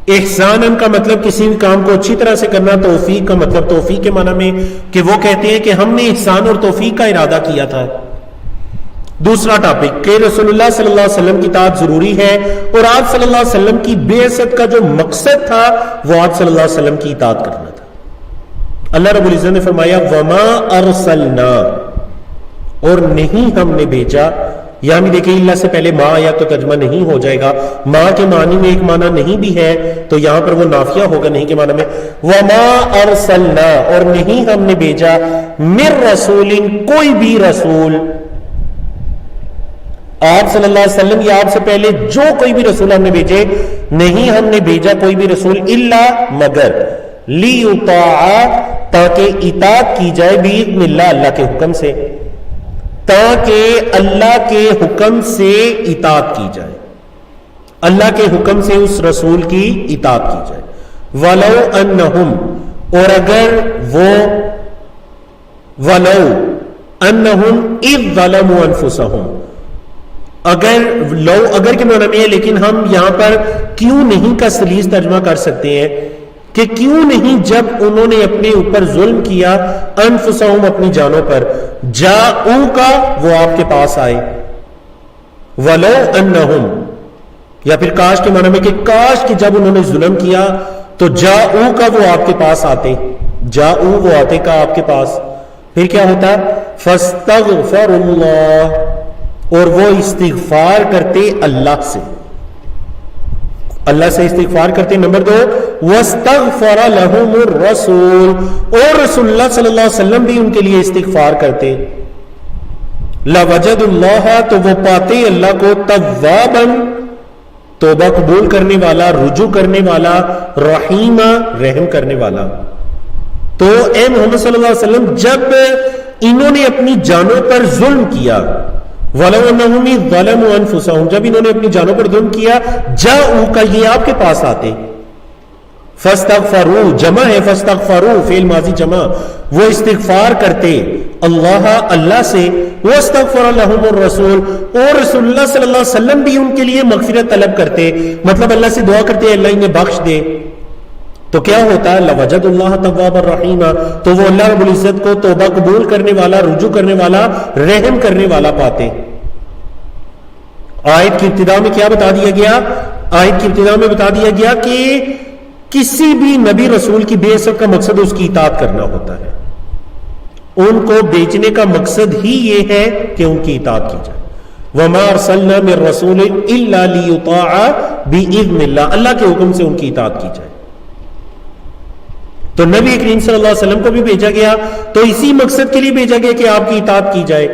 احسان کا مطلب کسی بھی کام کو اچھی طرح سے کرنا، توفیق کا مطلب توفیق کے معنی میں کہ وہ کہتے ہیں کہ ہم نے احسان اور توفیق کا ارادہ کیا تھا۔ دوسرا ٹاپک کہ رسول اللہ صلی اللہ علیہ وسلم کی اطاعت ضروری ہے، اور آپ صلی اللہ علیہ وسلم کی بعثت کا جو مقصد تھا وہ آپ صلی اللہ علیہ وسلم کی اطاعت کرنا تھا۔ اللہ رب العزت نے فرمایا وما ارسلنا، اور نہیں ہم نے بھیجا، یعنی دیکھیں اللہ سے پہلے ما آیا تو ترجمہ نہیں ہو جائے گا. ما کے معنی میں ایک معنی نہیں بھی ہے تو یہاں پر وہ نافیہ ہوگا نہیں کے معنی میں. وما ارسلنا اور نہیں ہم نے بھیجا من رسول کوئی بھی رسول آپ صلی اللہ علیہ وسلم یا آپ سے پہلے جو کوئی بھی رسول ہم نے بھیجے نہیں ہم نے بھیجا کوئی بھی رسول الا مگر لیطاع تاکہ اطاعت کی جائے باذن اللہ اللہ کے حکم سے تاکہ اللہ کے حکم سے اطاعت کی جائے اللہ کے حکم سے اس رسول کی اطاعت کی جائے. ولو انہم اور اگر وہ ولو انہم اذ ظلموا انفسہم اگر کے معنی میں ہے لیکن ہم یہاں پر کیوں نہیں کا سلیس ترجمہ کر سکتے ہیں کہ کیوں نہیں جب انہوں نے اپنے اوپر ظلم کیا انفسہم اپنی جانوں پر جاؤ کا وہ آپ کے پاس آئے. ولو انہم یا پھر کاش کے معنی میں کہ کاش کہ جب انہوں نے ظلم کیا تو جاؤ کا وہ آپ کے پاس آتے جاؤ وہ آتے کا آپ کے پاس پھر کیا ہوتا فاستغفر اللہ اور وہ استغفار کرتے اللہ سے استغفار کرتے. نمبر 2 واستغفر لهم الرسول اور رسول اللہ صلی اللہ علیہ وسلم بھی ان کے لیے استغفار کرتے. لوجد اللہ تو وہ پاتے اللہ کو توابا توبہ قبول کرنے والا رجوع کرنے والا رحیما رحم کرنے والا. تو اے محمد صلی اللہ علیہ وسلم جب انہوں نے اپنی جانوں پر ظلم کیا وَلَوْ أَنَّهُمْ ظَلَمُوا أَنفُسَهُمْ جب انہوں نے اپنی جانوں پر ظلم کیا جاؤ کا یہ آپ کے پاس آتے. فَاسْتَغْفَرُوا جمع ہے فَاسْتَغْفَرُوا فعل ماضی جمع وہ استغفار کرتے اللہ سے وَاسْتَغْفَرَ لَهُمُ الرَّسُولُ اور رسول اللہ صلی اللہ علیہ وسلم بھی ان کے لیے مغفرت طلب کرتے مطلب اللہ سے دعا کرتے اللہ انہیں بخش دے تو کیا ہوتا ہے لوجد اللہ تواب الرحیم تو وہ اللہ رب العزت کو توبہ قبول کرنے والا رجوع کرنے والا رحم کرنے والا پاتے. آیت کی ابتدا میں کیا بتا دیا گیا آیت کی ابتدا میں بتا دیا گیا کہ کسی بھی نبی رسول کی بعثت کا مقصد اس کی اطاعت کرنا ہوتا ہے. ان کو بیچنے کا مقصد ہی یہ ہے کہ ان کی اطاعت کی جائے. وما ارسلنا من رسول الا لیطاع باذن اللہ اللہ کے حکم سے ان کی اطاعت کی جائے. تو نبی کریم صلی اللہ علیہ وسلم کو بھی بھیجا گیا تو اسی مقصد کے لیے بھیجا گیا کہ آپ کی اطاعت کی جائے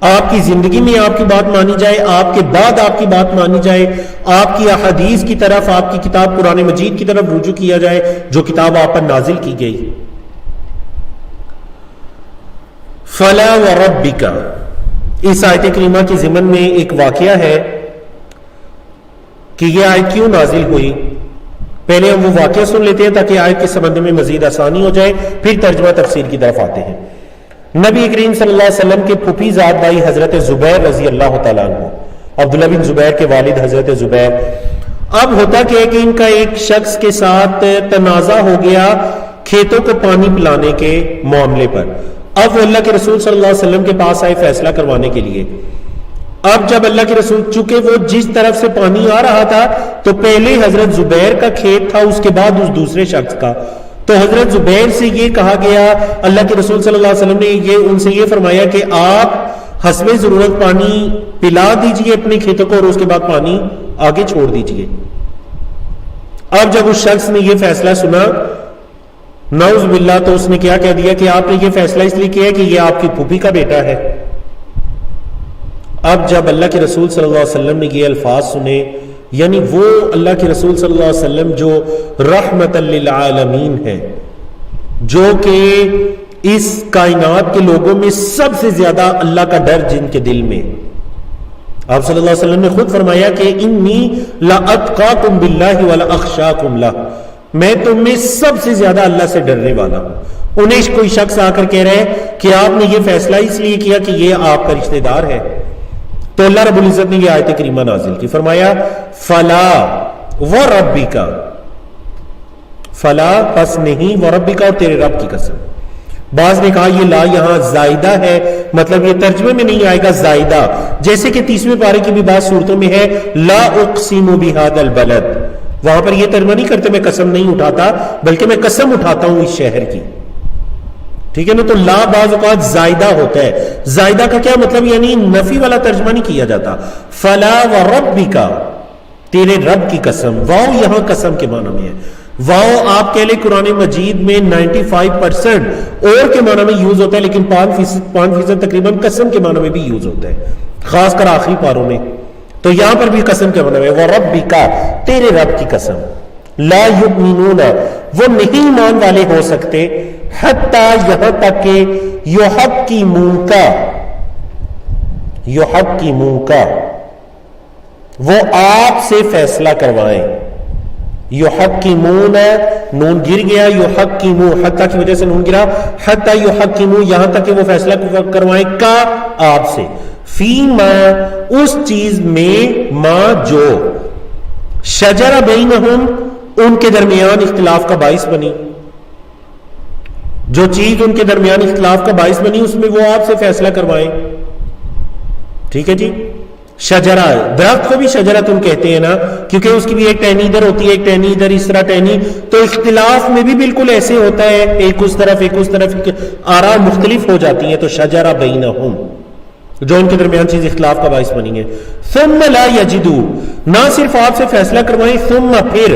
آپ کی زندگی میں آپ کی بات مانی جائے آپ کے بعد آپ کی بات مانی جائے آپ کی احادیث کی طرف آپ کی کتاب قرآن مجید کی طرف رجوع کیا جائے جو کتاب آپ پر نازل کی گئی. فلا وربک اس آیت کریمہ کی ضمن میں ایک واقعہ ہے کہ یہ آیت کیوں نازل ہوئی. پہلے ہم وہ واقعہ سن لیتے ہیں تاکہ آیت کے سمجھنے میں مزید آسانی ہو جائے پھر ترجمہ تفسیر کی طرف آتے ہیں. نبی کریم صلی اللہ علیہ وسلم کے پھوپھی زاد بھائی حضرت زبیر رضی اللہ تعالیٰ عنہ عبداللہ بن زبیر کے والد حضرت زبیر اب ہوتا کیا ہے کہ ان کا ایک شخص کے ساتھ تنازع ہو گیا کھیتوں کو پانی پلانے کے معاملے پر. اب وہ اللہ کے رسول صلی اللہ علیہ وسلم کے پاس آئے فیصلہ کروانے کے لیے. اب جب اللہ کے رسول چونکہ وہ جس طرف سے پانی آ رہا تھا تو پہلے حضرت زبیر کا کھیت تھا اس کے بعد اس دوسرے شخص کا تو حضرت زبیر سے یہ کہا گیا اللہ کے رسول صلی اللہ علیہ وسلم نے ان سے یہ فرمایا کہ آپ حسب ضرورت پانی پلا دیجئے اپنے کھیتوں کو اور اس کے بعد پانی آگے چھوڑ دیجئے. اب جب اس شخص نے یہ فیصلہ سنا نعوذ باللہ تو اس نے کیا کہہ دیا کہ آپ نے یہ فیصلہ اس لیے کیا ہے کہ یہ آپ کی پھوپھی کا بیٹا ہے. اب جب اللہ کے رسول صلی اللہ علیہ وسلم نے یہ الفاظ سنے یعنی وہ اللہ کے رسول صلی اللہ علیہ وسلم جو رحمت للعالمین ہے جو کہ اس کائنات کے لوگوں میں سب سے زیادہ اللہ کا ڈر جن کے دل میں آپ صلی اللہ علیہ وسلم نے خود فرمایا کہ انی لاتقاکم باللہ ولاخشاکم لہ میں تم میں سب سے زیادہ اللہ سے ڈرنے والا ہوں. انہیں کوئی شخص آ کر کہہ رہے ہیں کہ آپ نے یہ فیصلہ اس لیے کیا کہ یہ آپ کا رشتہ دار ہے تو اللہ رب العزت نے یہ آیت کریمہ نازل کی فرمایا فلا وربک فلا پس نہیں وربک اور تیرے رب کی قسم. بعض نے کہا یہ لا یہاں زائدہ ہے مطلب یہ ترجمے میں نہیں آئے گا زائدہ جیسے کہ 30ویں پارے کی بھی بعض صورتوں میں ہے لا اقسم بہذا البلد وہاں پر یہ ترجمہ نہیں کرتے میں قسم نہیں اٹھاتا بلکہ میں قسم اٹھاتا ہوں اس شہر کی ٹھیک ہے نا. تو لا بعض اوقات زائدہ ہوتا ہے. زائدہ کا کیا مطلب؟ یعنی نفی والا ترجمہ نہیں کیا جاتا. فلا وربک، تیرے رب کی قسم. واو یہاں قسم کے معنی میں ہے. واو آپ کہہ لیں قرآن مجید میں 95% اور کے معنی میں یوز ہوتا ہے، لیکن 5% تقریباً قسم کے معنی میں بھی یوز ہوتا ہے، خاص کر آخری پاروں میں. تو یہاں پر بھی قسم کے معنی میں وَرَبِّكَ، تیرے رب کی قسم. لا یؤمنون، وہ نہیں ایمان والے ہو سکتے، حتیٰ یہاں تک کہ یحکموک، وہ آپ سے فیصلہ کروائیں. یحکمون، نون گر گیا، یحکمو، حتیٰ کی وجہ سے نون گرا، حتیٰ یحکمو، یہاں تک کہ وہ فیصلہ کروائیں کا آپ سے. فیما، اس چیز میں، ما جو، شجر بینہم، ان کے درمیان اختلاف کا باعث بنی. جو چیز ان کے درمیان اختلاف کا باعث بنی اس میں وہ آپ سے فیصلہ کروائیں. ٹھیک ہے جی. شجرہ، درخت کو بھی شجرہ تم کہتے ہیں نا، کیونکہ اس کی بھی ایک ٹہنی ادھر ہوتی ہے، ایک ٹہنی ادھر، اس طرح ٹہنی. تو اختلاف میں بھی بالکل ایسے ہوتا ہے، ایک اس طرف ایک اس طرف، آراء مختلف ہو جاتی ہیں. تو شجرہ بینہم، جو ان کے درمیان چیز اختلاف کا باعث بنی ہے. ثم لا یجدو، نہ صرف آپ سے فیصلہ کروائیں، ثم پھر،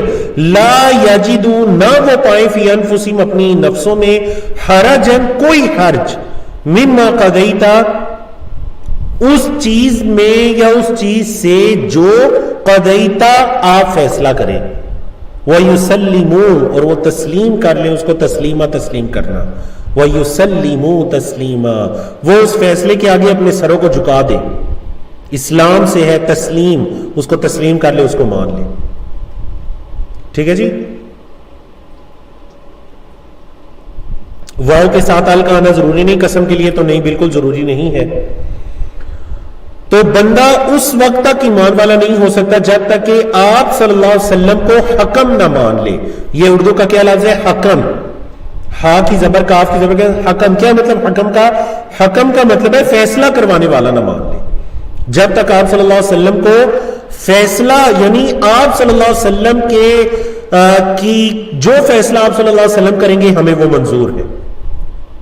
لا یجدو، نہ وہ پائیں، فی انفسہم، اپنی نفسوں میں، حرجن، کوئی حرج، مما قضیتا، اس چیز میں یا اس چیز سے جو قضیتا آپ فیصلہ کریں. وَيُسَلِّمُوا، اور وہ تسلیم کر لیں، اس کو تسلیمہ، تسلیم کرنا. وَيُسَلِّمُوا تسلیما، وہ اس فیصلے کے آگے اپنے سروں کو جھکا دیں. اسلام سے ہے تسلیم، اس کو تسلیم کر لے، اس کو مان لے. ٹھیک ہے جی. واو کے ساتھ ال کا آنا ضروری نہیں، قسم کے لیے تو نہیں، بالکل ضروری نہیں ہے. تو بندہ اس وقت تک ایمان والا نہیں ہو سکتا جب تک کہ آپ صلی اللہ علیہ وسلم کو حکم نہ مان لے. یہ اردو کا کیا لفظ ہے؟ حکم. ہا کی زبر، کاف کی زبر کا حکم. کیا مطلب حکم کا؟ حکم کا مطلب ہے فیصلہ کروانے والا نہ مان لے. جب تک آپ صلی اللہ علیہ وسلم کو فیصلہ، یعنی آپ صلی اللہ علیہ وسلم کی جو فیصلہ آپ صلی اللہ علیہ وسلم کریں گے ہمیں وہ منظور ہے.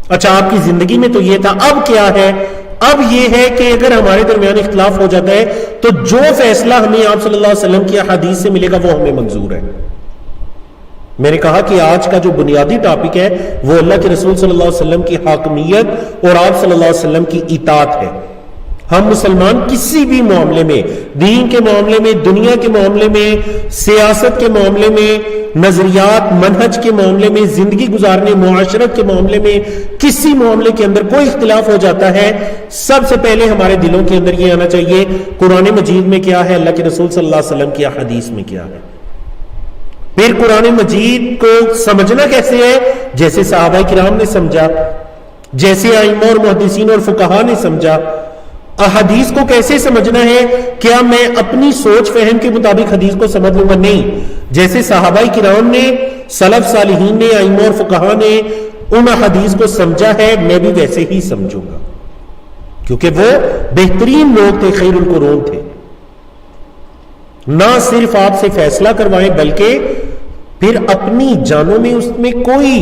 اچھا، آپ کی زندگی میں تو یہ تھا، اب کیا ہے؟ اب یہ ہے کہ اگر ہمارے درمیان اختلاف ہو جاتا ہے تو جو فیصلہ ہمیں آپ صلی اللہ علیہ وسلم کی حدیث سے ملے گا وہ ہمیں منظور ہے. میں نے کہا کہ آج کا جو بنیادی ٹاپک ہے وہ اللہ کے رسول صلی اللہ علیہ وسلم کی حاکمیت اور آپ صلی اللہ علیہ وسلم کی اطاعت ہے. ہم مسلمان کسی بھی معاملے میں، دین کے معاملے میں، دنیا کے معاملے میں، سیاست کے معاملے میں، نظریات، منہج کے معاملے میں، زندگی گزارنے، معاشرت کے معاملے میں، کسی معاملے کے اندر کوئی اختلاف ہو جاتا ہے، سب سے پہلے ہمارے دلوں کے اندر یہ آنا چاہیے قرآن مجید میں کیا ہے، اللہ کے رسول صلی اللہ علیہ وسلم کی حدیث میں کیا ہے. پھر قرآن مجید کو سمجھنا کیسے ہے؟ جیسے صحابہ کرام نے سمجھا، جیسے ائمہ اور محدثین اور فقہا نے سمجھا. حدیث کو کیسے سمجھنا ہے؟ کیا میں اپنی سوچ فہم کے مطابق حدیث کو سمجھ لوں گا؟ نہیں. جیسے صحابہ کرام نے، سلف صالحین نے، ائمہ اور فقہا نے ان حدیث کو سمجھا ہے، میں بھی ویسے ہی سمجھوں گا، کیونکہ وہ بہترین لوگ تھے، خیر القرون تھے. نہ صرف آپ سے فیصلہ کروائیں بلکہ پھر اپنی جانوں میں اس میں کوئی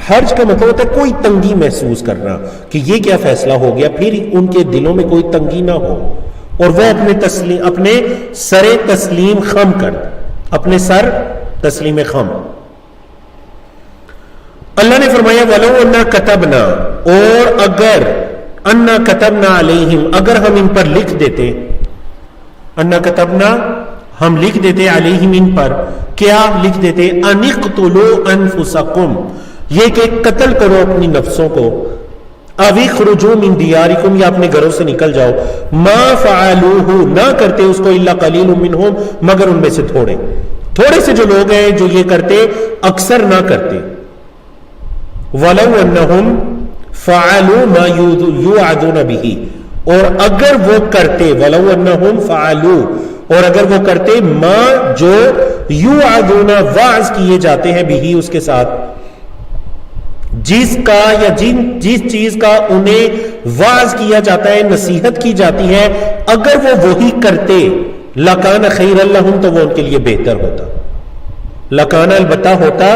حرج کا مطلب ہوتا ہے کوئی تنگی محسوس کرنا کہ یہ کیا فیصلہ ہو گیا، پھر ان کے دلوں میں کوئی تنگی نہ ہو اور وہ اپنے سر تسلیم خم کر، اپنے سر تسلیم خم. اللہ نے فرمایا وَلَوْ أَنَّا كَتَبْنَا، اور اگر اَنَّا كَتَبْنَا عَلَيْهِمْ، اگر ہم ان پر لکھ دیتے، اَنَّا كَتَبْنَا، ہم لکھ دیتے، علیہم، ان پر، کیا لکھ دیتے؟ ان اقتلوا انفسکم، یہ کہ قتل کرو اپنی نفسوں کو، او اخرجوا من دیارکم، یا اپنے گھروں سے نکل جاؤ، ما فعلوہ، نہ کرتے اس کو، الا قلیل منہم، مگر ان میں سے تھوڑے سے جو لوگ ہیں جو یہ کرتے، اکثر نہ کرتے. ولو انہم فعلوا ما یوعدون بہ، اور اگر وہ کرتے، ولو انہم فعلوا، اور اگر وہ کرتے، ما جو یوعدون، وعظ کیے جاتے ہیں، بھی اس کے ساتھ، جس کا یا جس چیز کا انہیں وعظ کیا جاتا ہے، نصیحت کی جاتی ہے، اگر وہ وہی کرتے، لکان خیر لہم، تو وہ ان کے لیے بہتر ہوتا. لکان البتہ ہوتا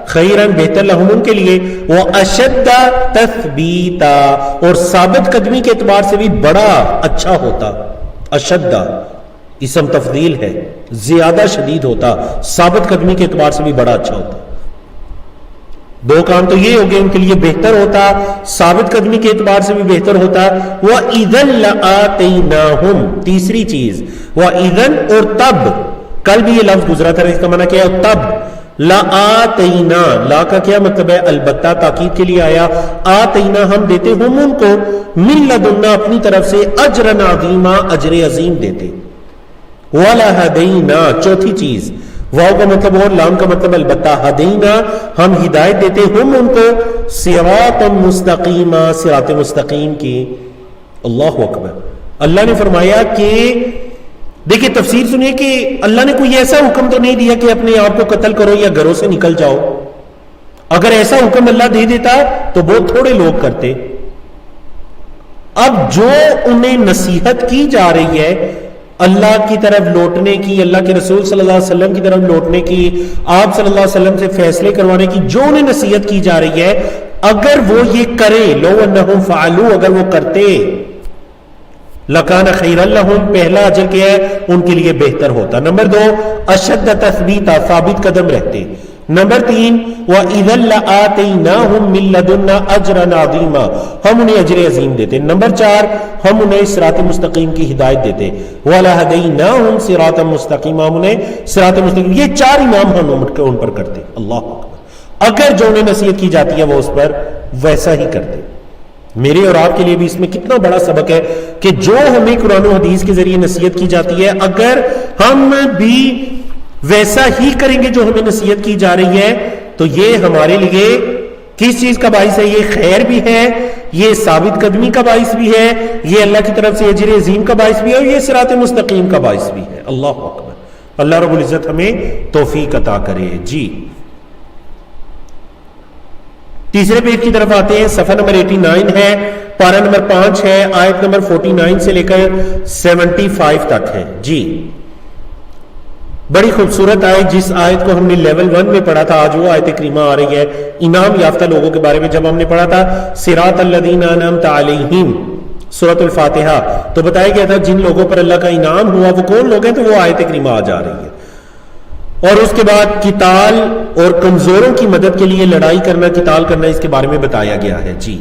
خیرن بہتر لہم ان کے لیے، واشد تثبیتا اور ثابت قدمی کے اعتبار سے بھی بڑا اچھا ہوتا. اشد اسم تفضیل ہے، زیادہ شدید ہوتا، ثابت قدمی کے اعتبار سے بھی بڑا اچھا ہوتا. دو کام تو یہ ہو گئے ان کے لیے، بہتر ہوتا، ثابت قدمی کے اعتبار سے بھی بہتر ہوتا. وَإِذًا لَآتَيْنَاهُمْ تیسری چیز، وَإِذًا اور تب، کل بھی یہ لفظ گزرا تھا، اس کا معنی کیا ہے؟ تب. لَآتَيْنَا لا کا کیا مطلب ہے؟ البتہ تاکید کے لیے آیا. آتینا ہم دیتے ہم ان کو، من لدنا اپنی طرف سے، اجرا عظیما اجر عظیم دیتے. وَلَهَدَيْنَا چوتھی چیز، واو کا مطلب اور لام کا مطلب البتہ، ہدینا ہم ہدایت دیتے ہم ان کو، صراط مستقیما صراط مستقیم کی. اللہ اکبر. اللہ نے فرمایا کہ دیکھیں تفسیر سنیے کہ اللہ نے کوئی ایسا حکم تو نہیں دیا کہ اپنے آپ کو قتل کرو یا گھروں سے نکل جاؤ. اگر ایسا حکم اللہ دے دیتا تو بہت تھوڑے لوگ کرتے. اب جو انہیں نصیحت کی جا رہی ہے اللہ کی طرف لوٹنے کی، اللہ کے رسول صلی اللہ علیہ وسلم کی طرف لوٹنے کی، آپ صلی اللہ علیہ وسلم سے فیصلے کروانے کی، جو انہیں نصیحت کی جا رہی ہے، اگر وہ یہ کرے، لو انہم فعلوا اگر وہ کرتے، لکان خیر لہم پہلا اجر کیا ہے؟ ان کے لیے بہتر ہوتا. نمبر 2 اشد تثبیتا ثابت قدم رہتے. نمبر 3 وَإِذًا لَآتَيْنَاهُمْ مِن لَّدُنَّا أَجْرًا عَظِيمًا ہم انہیں اجر عظیم دیتے. نمبر 4 ہم انہیں صراط مستقیم کی ہدایت دیتے. وَلَهَدَيْنَاهُمْ صِرَاطًا مُسْتَقِيمًا ہم انہیں صراط مستقیم، یہ 4 انعام ہم ان پر کرتے. اللہ اکبر. اگر جو انہیں نصیحت کی جاتی ہے وہ اس پر ویسا ہی کرتے. میرے اور آپ کے لیے بھی اس میں کتنا بڑا سبق ہے کہ جو ہمیں قرآن و حدیث کے ذریعے نصیحت کی جاتی ہے، اگر ہم بھی ویسا ہی کریں گے جو ہمیں نصیحت کی جا رہی ہے، تو یہ ہمارے لیے کس چیز کا باعث ہے؟ یہ خیر بھی ہے، یہ ثابت قدمی کا باعث بھی ہے، یہ اللہ کی طرف سے اجر عظیم کا باعث بھی ہے، اور یہ صراط مستقیم کا باعث بھی ہے. اللہ اکبر. اللہ رب العزت ہمیں توفیق عطا کرے. جی تیسرے پیج کی طرف آتے ہیں. صفحہ نمبر 89 ہے، پارہ نمبر 5 ہے، آیت نمبر 49 سے لے کر 75 تک ہے. جی بڑی خوبصورت آیت، جس آیت کو ہم نے لیول 1 میں پڑھا تھا، آج وہ آیت کریمہ آ رہی ہے انعام یافتہ لوگوں کے بارے میں. جب ہم نے پڑھا تھا صراط الذین انعمت علیہم سورۃ الفاتحہ، تو بتایا گیا تھا جن لوگوں پر اللہ کا انعام ہوا وہ کون لوگ ہیں، تو وہ آیت کریمہ آ جا رہی ہے. اور اس کے بعد قتال اور کمزوروں کی مدد کے لیے لڑائی کرنا، قتال کرنا، اس کے بارے میں بتایا گیا ہے. جی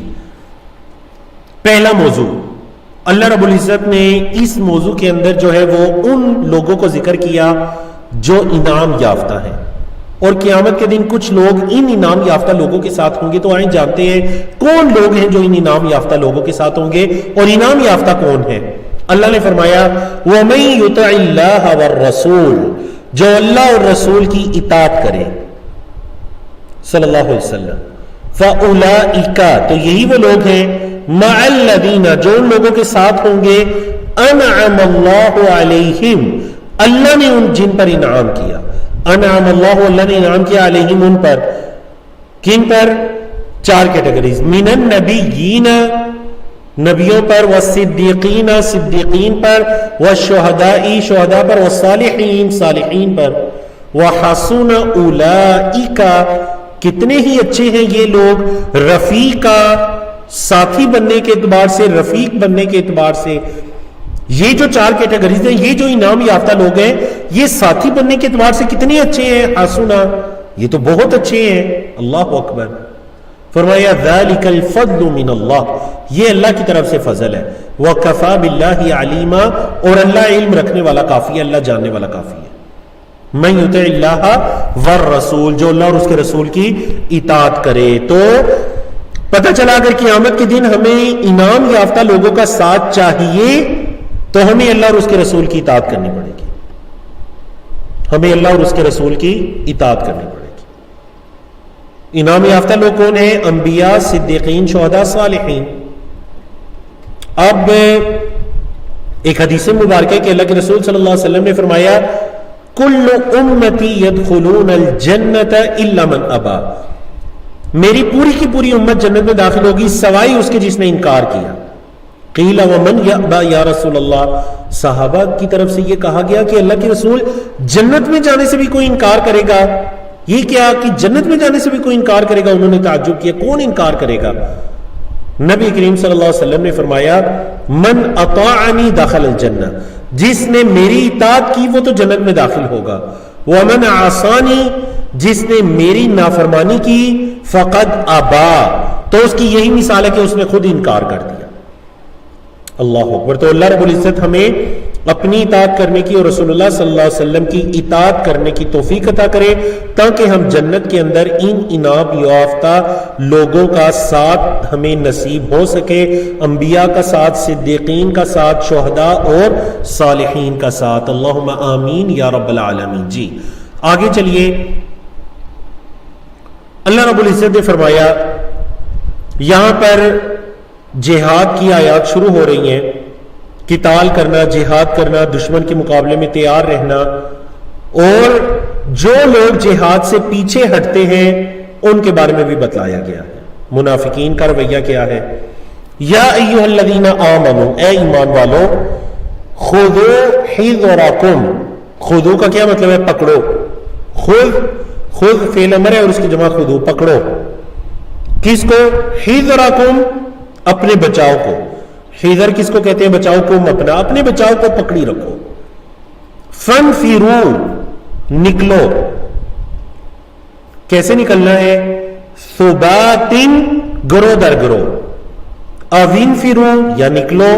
پہلا موضوع، اللہ رب العزت نے اس موضوع کے اندر جو ہے وہ ان لوگوں کو ذکر کیا جو انعام یافتہ ہیں، اور قیامت کے دن کچھ لوگ ان انعام یافتہ لوگوں کے ساتھ ہوں گے. تو آئیں جانتے ہیں کون لوگ ہیں جو ان انعام یافتہ لوگوں کے ساتھ ہوں گے، اور انعام یافتہ کون ہے. اللہ نے فرمایا وَمَن يُطِعِ اللَّهَ وَالرَّسُولَ جو اللہ اور رسول کی اطاعت کرے صلی اللہ علیہ وسلم، فَأُولَئِكَ تو یہی وہ لوگ ہیں، مَعَ الَّذِينَ جو ان لوگوں کے ساتھ ہوں گے، أَنْعَمَ اللَّهُ عَلَيْهِمْ اللہ نے ان جن پر انعام کیا. انعام اللہ اللہ نے انعام کیا علیہم ان پر. کن پر؟ 4 کیٹیگریز. من النبیین نبیوں پر، والصدیقین صدیقین پر، والشہداء شہداء پر، والصالحین صالحین پر. وحسن اولئک کتنے ہی اچھے ہیں یہ لوگ، رفیقا ساتھی بننے کے اعتبار سے، رفیق بننے کے اعتبار سے. یہ جو 4 کیٹیگریز ہیں، یہ جو انعام یافتہ لوگ ہیں، یہ ساتھی بننے کے اعتبار سے کتنے اچھے ہیں. حسنا یہ تو بہت اچھے ہیں. اللہ اکبر. فرمایا ذالک الفضل من اللہ یہ اللہ کی طرف سے فضل ہے. وکفی باللہ علیما اور اللہ علم رکھنے والا کافی ہے، اللہ جاننے والا کافی ہے. من یطع اللہ والرسول جو اللہ اور اس کے رسول کی اطاعت کرے. تو پتہ چلا اگر قیامت کے دن ہمیں انعام یافتہ لوگوں کا ساتھ چاہیے تو ہمیں اللہ اور اس کے رسول کی اطاعت کرنی پڑے گی. ہمیں اللہ اور اس کے رسول کی اطاعت کرنی پڑے گی. انعام یافتہ لوگ کون ہیں؟ انبیاء، صدیقین، شہداء، صالحین. اب ایک حدیث مبارکہ کہ اللہ کے رسول صلی اللہ علیہ وسلم نے فرمایا کل امتی یدخلون الجنت الا من ابا میری پوری کی پوری امت جنت میں داخل ہوگی سوائے اس کے جس نے انکار کیا. قیل ومن یأبا یا رسول اللہ صحابہ کی طرف سے یہ کہا گیا کہ اللہ کے رسول جنت میں جانے سے بھی کوئی انکار کرے گا، یہ کیا کہ جنت میں جانے سے بھی کوئی انکار کرے گا؟ انہوں نے تعجب کیا کون انکار کرے گا؟ نبی کریم صلی اللہ علیہ وسلم نے فرمایا من اطاعنی دخل الجنہ، جس نے میری اطاعت کی وہ تو جنت میں داخل ہوگا، ومن عصانی، جس نے میری نافرمانی کی فقد ابا، تو اس کی یہی مثال ہے کہ اس نے خود انکار کر دیا۔ اللہ اکبر۔ تو اللہ رب العزت ہمیں اپنی اطاعت کرنے کی اور رسول اللہ صلی اللہ علیہ وسلم کی اطاعت کرنے کی توفیق عطا کرے تاکہ ہم جنت کے اندر ان انعام یافتہ لوگوں کا ساتھ ہمیں نصیب ہو سکے، انبیاء کا ساتھ، صدیقین کا ساتھ، شہداء اور صالحین کا ساتھ۔ اللہم آمین یا رب العالمین۔ جی آگے چلیے، اللہ رب العزت نے فرمایا یہاں پر جہاد کی آیات شروع ہو رہی ہیں، قتال کرنا، جہاد کرنا، دشمن کے مقابلے میں تیار رہنا، اور جو لوگ جہاد سے پیچھے ہٹتے ہیں ان کے بارے میں بھی بتلایا گیا ہے، منافقین کا رویہ کیا ہے۔ یا ایھا الذین آمنوا، اے ایمان والو، خذوا حذرکم، خذو کا کیا مطلب ہے؟ پکڑو۔ خذ فعل امر ہے اور اس کی جمع خذو، پکڑو۔ کس کو؟ حذرکم، اپنے بچاؤ کو۔ حذر کس کو کہتے ہیں؟ بچاؤ کو، اپنا، اپنے بچاؤ کو پکڑی رکھو۔ فانفروا، نکلو۔ کیسے نکلنا ہے؟ ثبات، گروہ در گروہ۔ او انفروا، یا نکلو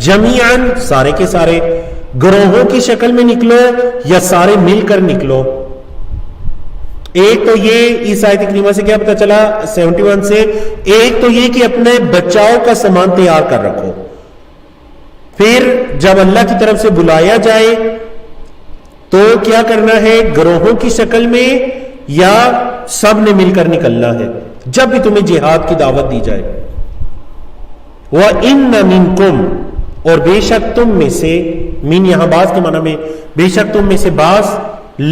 جمیعا، سارے کے سارے، گروہوں کی شکل میں نکلو یا سارے مل کر نکلو۔ ایک تو یہ اس آیت کریمہ سے کیا پتا چلا 71 سے، ایک تو یہ کہ اپنے بچاؤ کا سامان تیار کر رکھو، پھر جب اللہ کی طرف سے بلایا جائے تو کیا کرنا ہے؟ گروہوں کی شکل میں یا سب نے مل کر نکلنا ہے جب بھی تمہیں جہاد کی دعوت دی جائے۔ وَإِنَّ مِنْكُمْ، اور بے شک تم میں سے، من یہاں بعض کے معنی میں، بے شک تم میں سے بعض،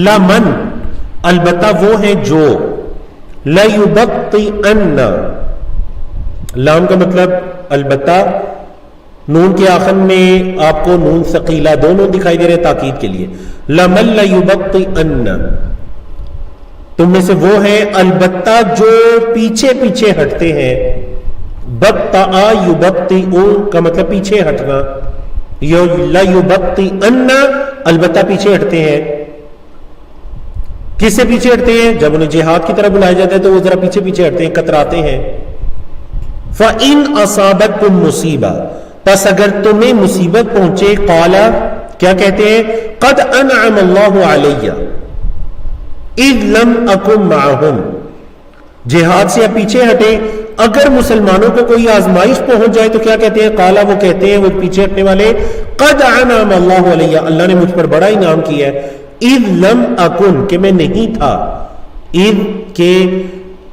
لمن، البتہ وہ ہیں جو، لَيُبَطِّئَنَّ، لام کا مطلب البتہ، نون کے آخر میں آپ کو نون ثقیلہ دونوں دکھائی دے رہے تاکید کے لیے، لَمَن لَيُبَطِّئَنَّ، تم میں سے وہ ہیں البتہ جو پیچھے پیچھے ہٹتے ہیں۔ بطأ یبطئ کا مطلب پیچھے ہٹنا، لَيُبَطِّئَنَّ البتہ پیچھے ہٹتے ہیں۔ کس سے پیچھے ہٹتے ہیں؟ جب انہیں جہاد کی طرف بلایا جاتا ہے تو وہ ذرا پیچھے پیچھے ہٹتے ہیں، کتراتے ہیں۔ فَإِنْ أَصَابَتْكُمْ مُصِیبَةٌ، پس اگر تمہیں مصیبت پہنچے، قَالَ، کیا کہتے ہیں؟ قَدْ أَنْعَمَ اللَّهُ عَلَيَّ إِذْ لَمْ أَكُنْ مَعَهُمْ، جہاد سے پیچھے ہٹے، اگر مسلمانوں کو کوئی آزمائش پہنچ جائے تو کیا کہتے ہیں؟ قَالَ، وہ کہتے ہیں وہ پیچھے ہٹنے والے، قَدْ أَنْعَمَ اللَّهُ عَلَيَّ، اللہ نے مجھ پر بڑا انعام کیا ہے، اذ لم اکن، کہ میں نہیں تھا، اذ کے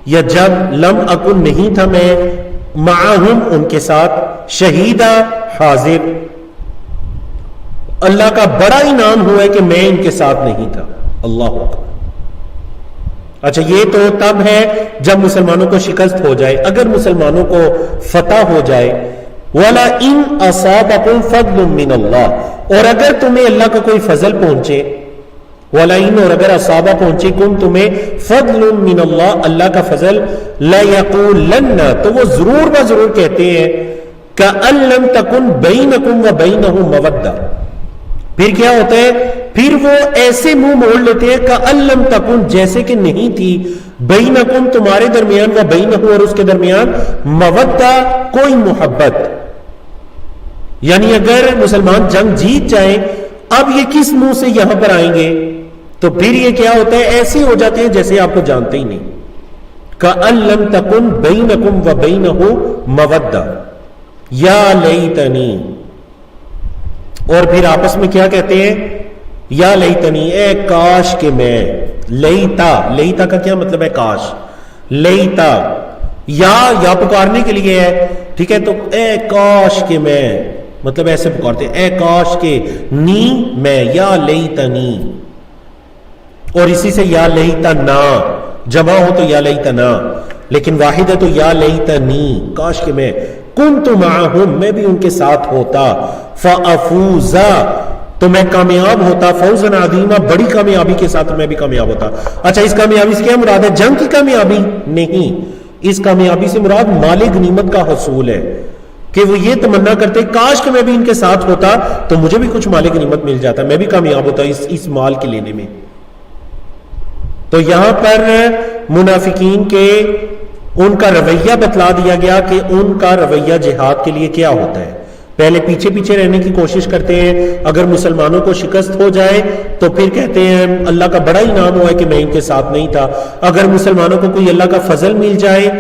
یا جب، لم اکن نہیں تھا میں، معہم ان کے ساتھ، شہیدہ حاضر، اللہ کا بڑا انعام ہوا ہے کہ میں ان کے ساتھ نہیں تھا۔ اللہ اکبر۔ اچھا یہ تو تب ہے جب مسلمانوں کو شکست ہو جائے، اگر مسلمانوں کو فتح ہو جائے، وَلَئِنْ أَصَابَكُمْ فَضْلٌ مِّنَ اللَّهِ، اور اگر تمہیں اللہ کا کوئی فضل پہنچے، وَلَئِنْ، اور اگر اصابہ پہنچے، کم تمہیں، فضل من اللہ، اللہ کا فضل، لَيَقُولَنَّ، تو وہ ضرور و ضرور کہتے ہیں، كَأَن لَّمْ تَكُنْ بَيْنَكُمْ وَبَيْنَهُ مَوَدَّةٌ، پھر کیا ہوتا ہے؟ پھر وہ ایسے منہ موڑ لیتے ہیں، كَأَن لَّمْ تَكُنْ، جیسے کہ نہیں تھی، بَيْنَكُمْ تمہارے درمیان، وَبَيْنَهُ اور اس کے درمیان، مَوَدَّةٌ کوئی محبت۔ یعنی اگر مسلمان جنگ جیت جائیں، اب یہ کس منہ سے یہاں پر آئیں گے؟ تو پھر یہ کیا ہوتا ہے؟ ایسے ہو جاتے ہیں جیسے آپ کو جانتے ہی نہیں۔ كَأَن لَّمْ تَكُنْ بَيْنَكُمْ وَبَيْنَهُ مَوَدَّةٌ یا لیتنی، اور پھر آپس میں کیا کہتے ہیں؟ یا لیتنی، اے کاش کہ میں، لیتا، لیتا کا کیا مطلب ہے؟ کاش، لیتا، یا پکارنے کے لیے ہے، ٹھیک ہے، تو اے کاش کہ میں، مطلب ایسے پکارتے ہیں، اے کاش کہ، نی میں، یا لیتنی، اور اسی سے یا لیتنا، جمع ہو تو یا لیتنا، لیکن واحد ہے تو یا لیتنی، کاش کہ میں، کنت معہم، میں بھی ان کے ساتھ ہوتا، فافوزا، تو میں کامیاب ہوتا، فوزن عظیما، بڑی کامیابی کے ساتھ میں بھی کامیاب ہوتا۔ اچھا اس کامیابی سے کیا مراد ہے؟ جنگ کی کامیابی نہیں، اس کامیابی سے مراد مال غنیمت کا حصول ہے، کہ وہ یہ تمنا کرتے کاش کہ میں بھی ان کے ساتھ ہوتا تو مجھے بھی کچھ مال غنیمت مل جاتا، میں بھی کامیاب ہوتا اس مال کے لینے میں۔ تو یہاں پر منافقین کے ان کا رویہ بتلا دیا گیا کہ ان کا رویہ جہاد کے لیے کیا ہوتا ہے۔ پہلے پیچھے پیچھے رہنے کی کوشش کرتے ہیں، اگر مسلمانوں کو شکست ہو جائے تو پھر کہتے ہیں اللہ کا بڑا انعام ہوا ہے کہ میں ان کے ساتھ نہیں تھا، اگر مسلمانوں کو کوئی اللہ کا فضل مل جائے،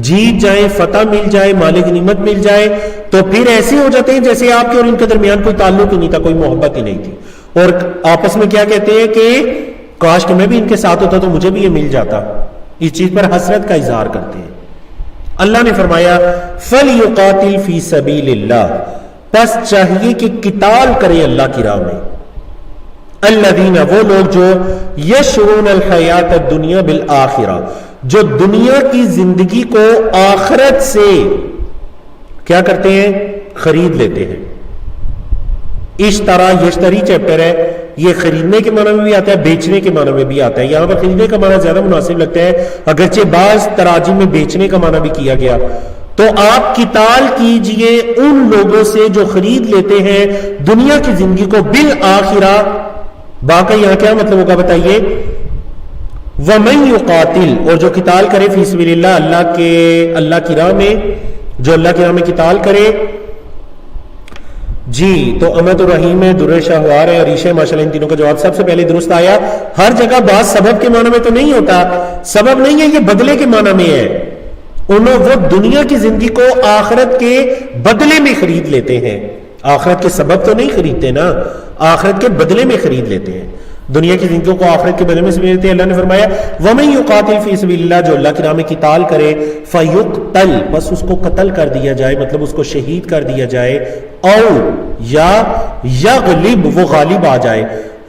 جیت جائے، فتح مل جائے، مال غنیمت مل جائے تو پھر ایسے ہو جاتے ہیں جیسے آپ کے اور ان کے درمیان کوئی تعلق ہی نہیں تھا، کوئی محبت ہی نہیں تھی، اور آپس میں کیا کہتے ہیں کہ کاش کہ میں بھی ان کے ساتھ ہوتا تو مجھے بھی یہ مل جاتا، اس چیز پر حسرت کا اظہار کرتے ہیں۔ اللہ نے فرمایا فَلْيُقَاتِلْ فِي سَبِيلِ اللَّهِ، پس چاہیے کہ قتال کرے اللہ کی راہ میں، الذین، وہ لوگ جو یشرون الحیات الدنیا بالآخرہ، جو دنیا کی زندگی کو آخرت سے کیا کرتے ہیں؟ خرید لیتے ہیں۔ اشترا، یشتری چیپٹر ہے، یہ خریدنے کے معنی میں بھی آتا ہے، بیچنے کے معنی میں بھی آتا ہے۔ یہاں پر خریدنے کا معنی زیادہ مناسب لگتا ہے، اگرچہ بعض تراجم میں بیچنے کا معنی بھی کیا گیا۔ تو آپ قتال کیجئے ان لوگوں سے جو خرید لیتے ہیں دنیا کی زندگی کو بالآخرہ، باقی یہاں کیا مطلب ہوگا بتائیے؟ وَمَن يُقَاتِلْ، اور جو قتال کرے فی سبیل اللہ، اللہ کی راہ میں، جو اللہ کی راہ میں قتال کرے۔ جی تو امد الرحیم ہے، در شاہوار ہے، عریش ہے، ماشاءاللہ ان تینوں کا جواب سب سے پہلے درست آیا۔ ہر جگہ بات سبب کے معنی میں تو نہیں ہوتا، سبب نہیں ہے، یہ بدلے کے معنی میں ہے۔ وہ دنیا کی زندگی کو آخرت کے بدلے میں خرید لیتے ہیں، آخرت کے سبب تو نہیں خریدتے نا، آخرت کے بدلے میں خرید لیتے ہیں، دنیا کی زندگی کو آخرت کے بدلے میں خرید لیتے ہیں۔ اللہ نے فرمایا وَمَن يُقَاتِلْ فِي سَبِيلِ اللَّهِ، جو اللہ کی راہ میں قتال کرے، فَيُقْتَلْ، بس اس کو قتل کر دیا جائے، مطلب اس کو شہید کر دیا جائے، او یا یغلب، وہ غالب آ جائے،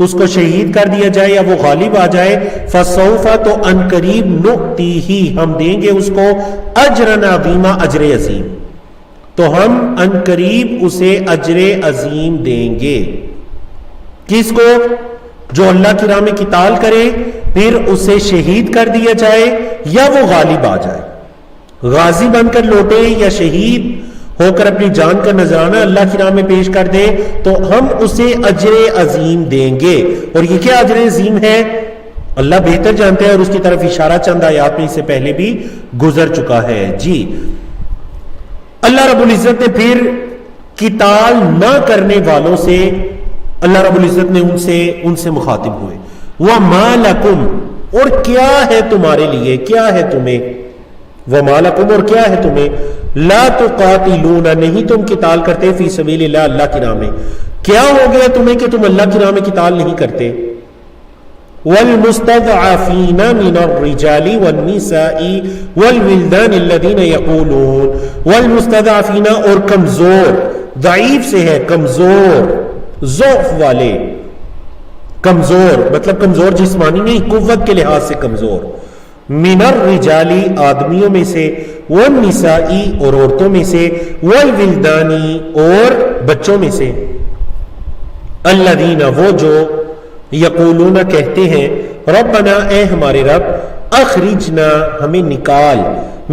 اس کو شہید کر دیا جائے یا وہ غالب آ جائے، فَسَوْفَ، تو ان قریب، نُؤْتِيهِ، ہم دیں گے اس کو، اجرًا عظیما، اجر عظیم، تو ہم ان قریب اسے اجر عظیم دیں گے۔ کس کو؟ جو اللہ کی راہ میں قتال کرے پھر اسے شہید کر دیا جائے یا وہ غالب آ جائے، غازی بن کر لوٹے یا شہید ہو کر اپنی جان کا نذرانہ اللہ کی راہ میں پیش کر دے تو ہم اسے اجر عظیم دیں گے۔ اور یہ کیا اجر عظیم ہے اللہ بہتر جانتے ہیں، اور اس کی طرف اشارہ چند آیات میں اس سے پہلے بھی گزر چکا ہے۔ جی اللہ رب العزت نے پھر قتال نہ کرنے والوں سے، اللہ رب العزت نے ان سے مخاطب ہوئے، وَمَا لَكُمْ، اور کیا ہے تمہارے لیے، کیا ہے تمہیں، وَمَا لَكُمْ، اور کیا ہے تمہیں، لَا تُقَاتِلُونَ، نہیں تم قتال کرتے، فی سبیل اللہ، اللہ کی راہ میں، کیا ہو گیا تمہیں کہ تم اللہ کی راہ میں قتال نہیں کرتے، وَالْمُسْتَضْعَفِينَ مِنَ الرِّجَالِ وَالنِّسَاءِ وَالْوِلْدَانِ الَّذِينَ يَقُولُونَ، وَالْمُسْتَضْعَفِينَ، اور کمزور، ضعیف سے ہے کمزور، ضعف والے، کمزور مطلب کمزور جسمانی نہیں، قوت کے لحاظ سے کمزور، من الرجالی، آدمیوں میں سے، والنسائی، اور عورتوں میں سے، والولدانی، اور بچوں میں سے، الذین، وہ جو، یقولون، کہتے ہیں، ربنا، اے ہمارے رب، اخرجنا، ہمیں نکال،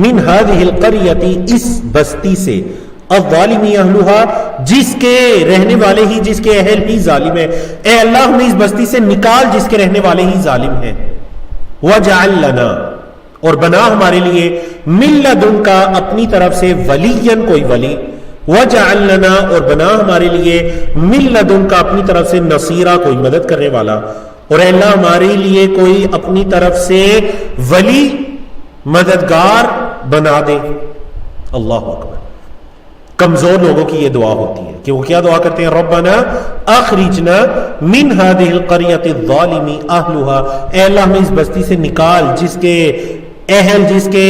من هذه القریۃ، اس بستی سے، الظالمی اہلھا، جس کے رہنے والے ہی، جس کے اہل ہی ظالم ہے، اے اللہ ہمیں اس بستی سے نکال جس کے رہنے والے ہی ظالم ہیں، وَجَعَلْ لَنَا، اور بنا ہمارے لیے، مِن لَدُنْکَ، اپنی طرف سے، وَلِيًّا، کوئی ولی، وَجَعَلْ لَنَا، اور بنا ہمارے لیے، مِن لَدُنْکَ، اپنی طرف سے، نصیرا، کوئی مدد کرنے والا، اور اے اللہ ہمارے لیے کوئی اپنی طرف سے ولی، مددگار بنا دے۔ اللہ اکبر، کمزور لوگوں کی یہ دعا ہوتی ہے کہ وہ کیا دعا کرتے ہیں، ربنا اخرجنا من هذه القرية الظالم اهلها، اے اللہ ہمیں اس بستی سے نکال جس کے اہل، جس کے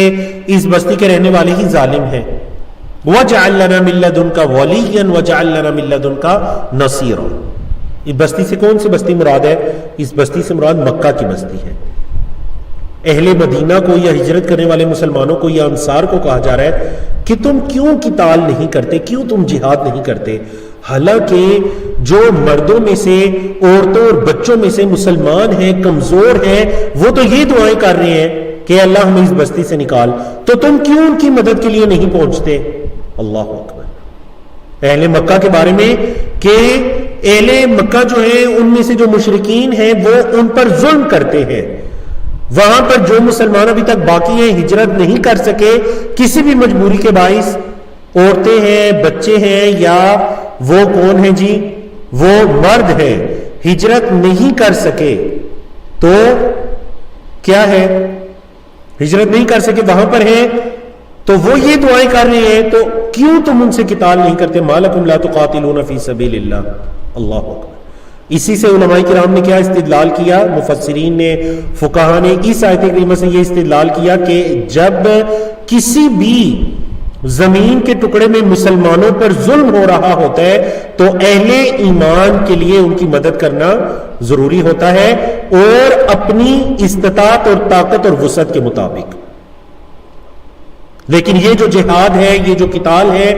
اس بستی کے رہنے والے ہی ظالم ہیں، وجعل لنا من لدنك وليا وجعل لنا من لدنك نصيرا۔ اس بستی سے کون سی بستی مراد ہے؟ اس بستی سے مراد مکہ کی بستی ہے۔ اہل مدینہ کو یا ہجرت کرنے والے مسلمانوں کو یا انصار کو کہا جا رہا ہے کہ تم کیوں قتال نہیں کرتے، کیوں تم جہاد نہیں کرتے، حالانکہ جو مردوں میں سے، عورتوں اور بچوں میں سے مسلمان ہیں، کمزور ہیں، وہ تو یہ دعائیں کر رہے ہیں کہ اللہ ہمیں اس بستی سے نکال، تو تم کیوں ان کی مدد کے لیے نہیں پہنچتے؟ اللہ اکبر۔ اہل مکہ کے بارے میں کہ اہل مکہ جو ہیں ان میں سے جو مشرکین ہیں وہ ان پر ظلم کرتے ہیں، وہاں پر جو مسلمان ابھی تک باقی ہیں، ہجرت نہیں کر سکے کسی بھی مجبوری کے باعث، عورتیں ہیں، بچے ہیں، یا وہ کون ہیں جی، وہ مرد ہیں، ہجرت نہیں کر سکے، تو کیا ہے، ہجرت نہیں کر سکے، وہاں پر ہیں، تو وہ یہ دعائیں کر رہے ہیں، تو کیوں تم ان سے قتال نہیں کرتے؟ ما لکم لا تقاتلون فی سبیل اللہ۔ اللہ اکبر۔ اسی سے علماء کرام نے کیا استدلال کیا، مفسرین نے، فقہاء نے اس آیت کریمہ سے یہ استدلال کیا کہ جب کسی بھی زمین کے ٹکڑے میں مسلمانوں پر ظلم ہو رہا ہوتا ہے تو اہل ایمان کے لیے ان کی مدد کرنا ضروری ہوتا ہے، اور اپنی استطاعت اور طاقت اور وسعت کے مطابق۔ لیکن یہ جو جہاد ہے، یہ جو قتال ہے،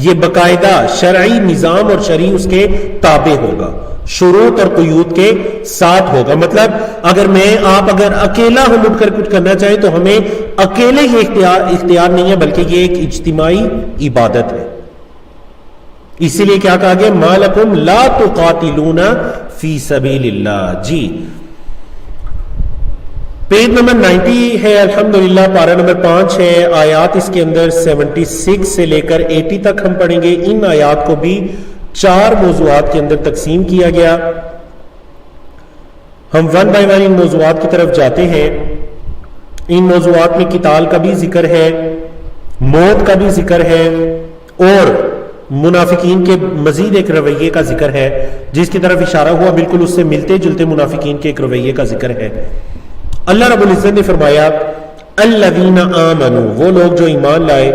یہ باقاعدہ شرعی نظام اور شرعی اس کے تابع ہوگا، شروط اور قیود کے ساتھ ہوگا۔ مطلب اگر اگر اکیلا ہم اٹھ کر کچھ کرنا چاہیں تو ہمیں اکیلے یہ اختیار نہیں ہے، بلکہ یہ ایک اجتماعی عبادت ہے۔ اسی لیے کیا کہا گیا، ما لکم لا تقاتلون فی سبیل اللہ۔ جی پیج نمبر 90 ہے الحمدللہ، پارہ نمبر 5 ہے، آیات اس کے اندر 76 سے لے کر 80 تک ہم پڑھیں گے۔ ان آیات کو بھی 4 موضوعات کے اندر تقسیم کیا گیا۔ ہم ون بائی ون ان موضوعات کی طرف جاتے ہیں۔ ان موضوعات میں قتال کا بھی ذکر ہے، موت کا بھی ذکر ہے، اور منافقین کے مزید ایک رویے کا ذکر ہے، جس کی طرف اشارہ ہوا بالکل اس سے ملتے جلتے منافقین کے ایک رویے کا ذکر ہے۔ اللہ رب العزت نے فرمایا الذین آمنوا، وہ لوگ جو ایمان لائے،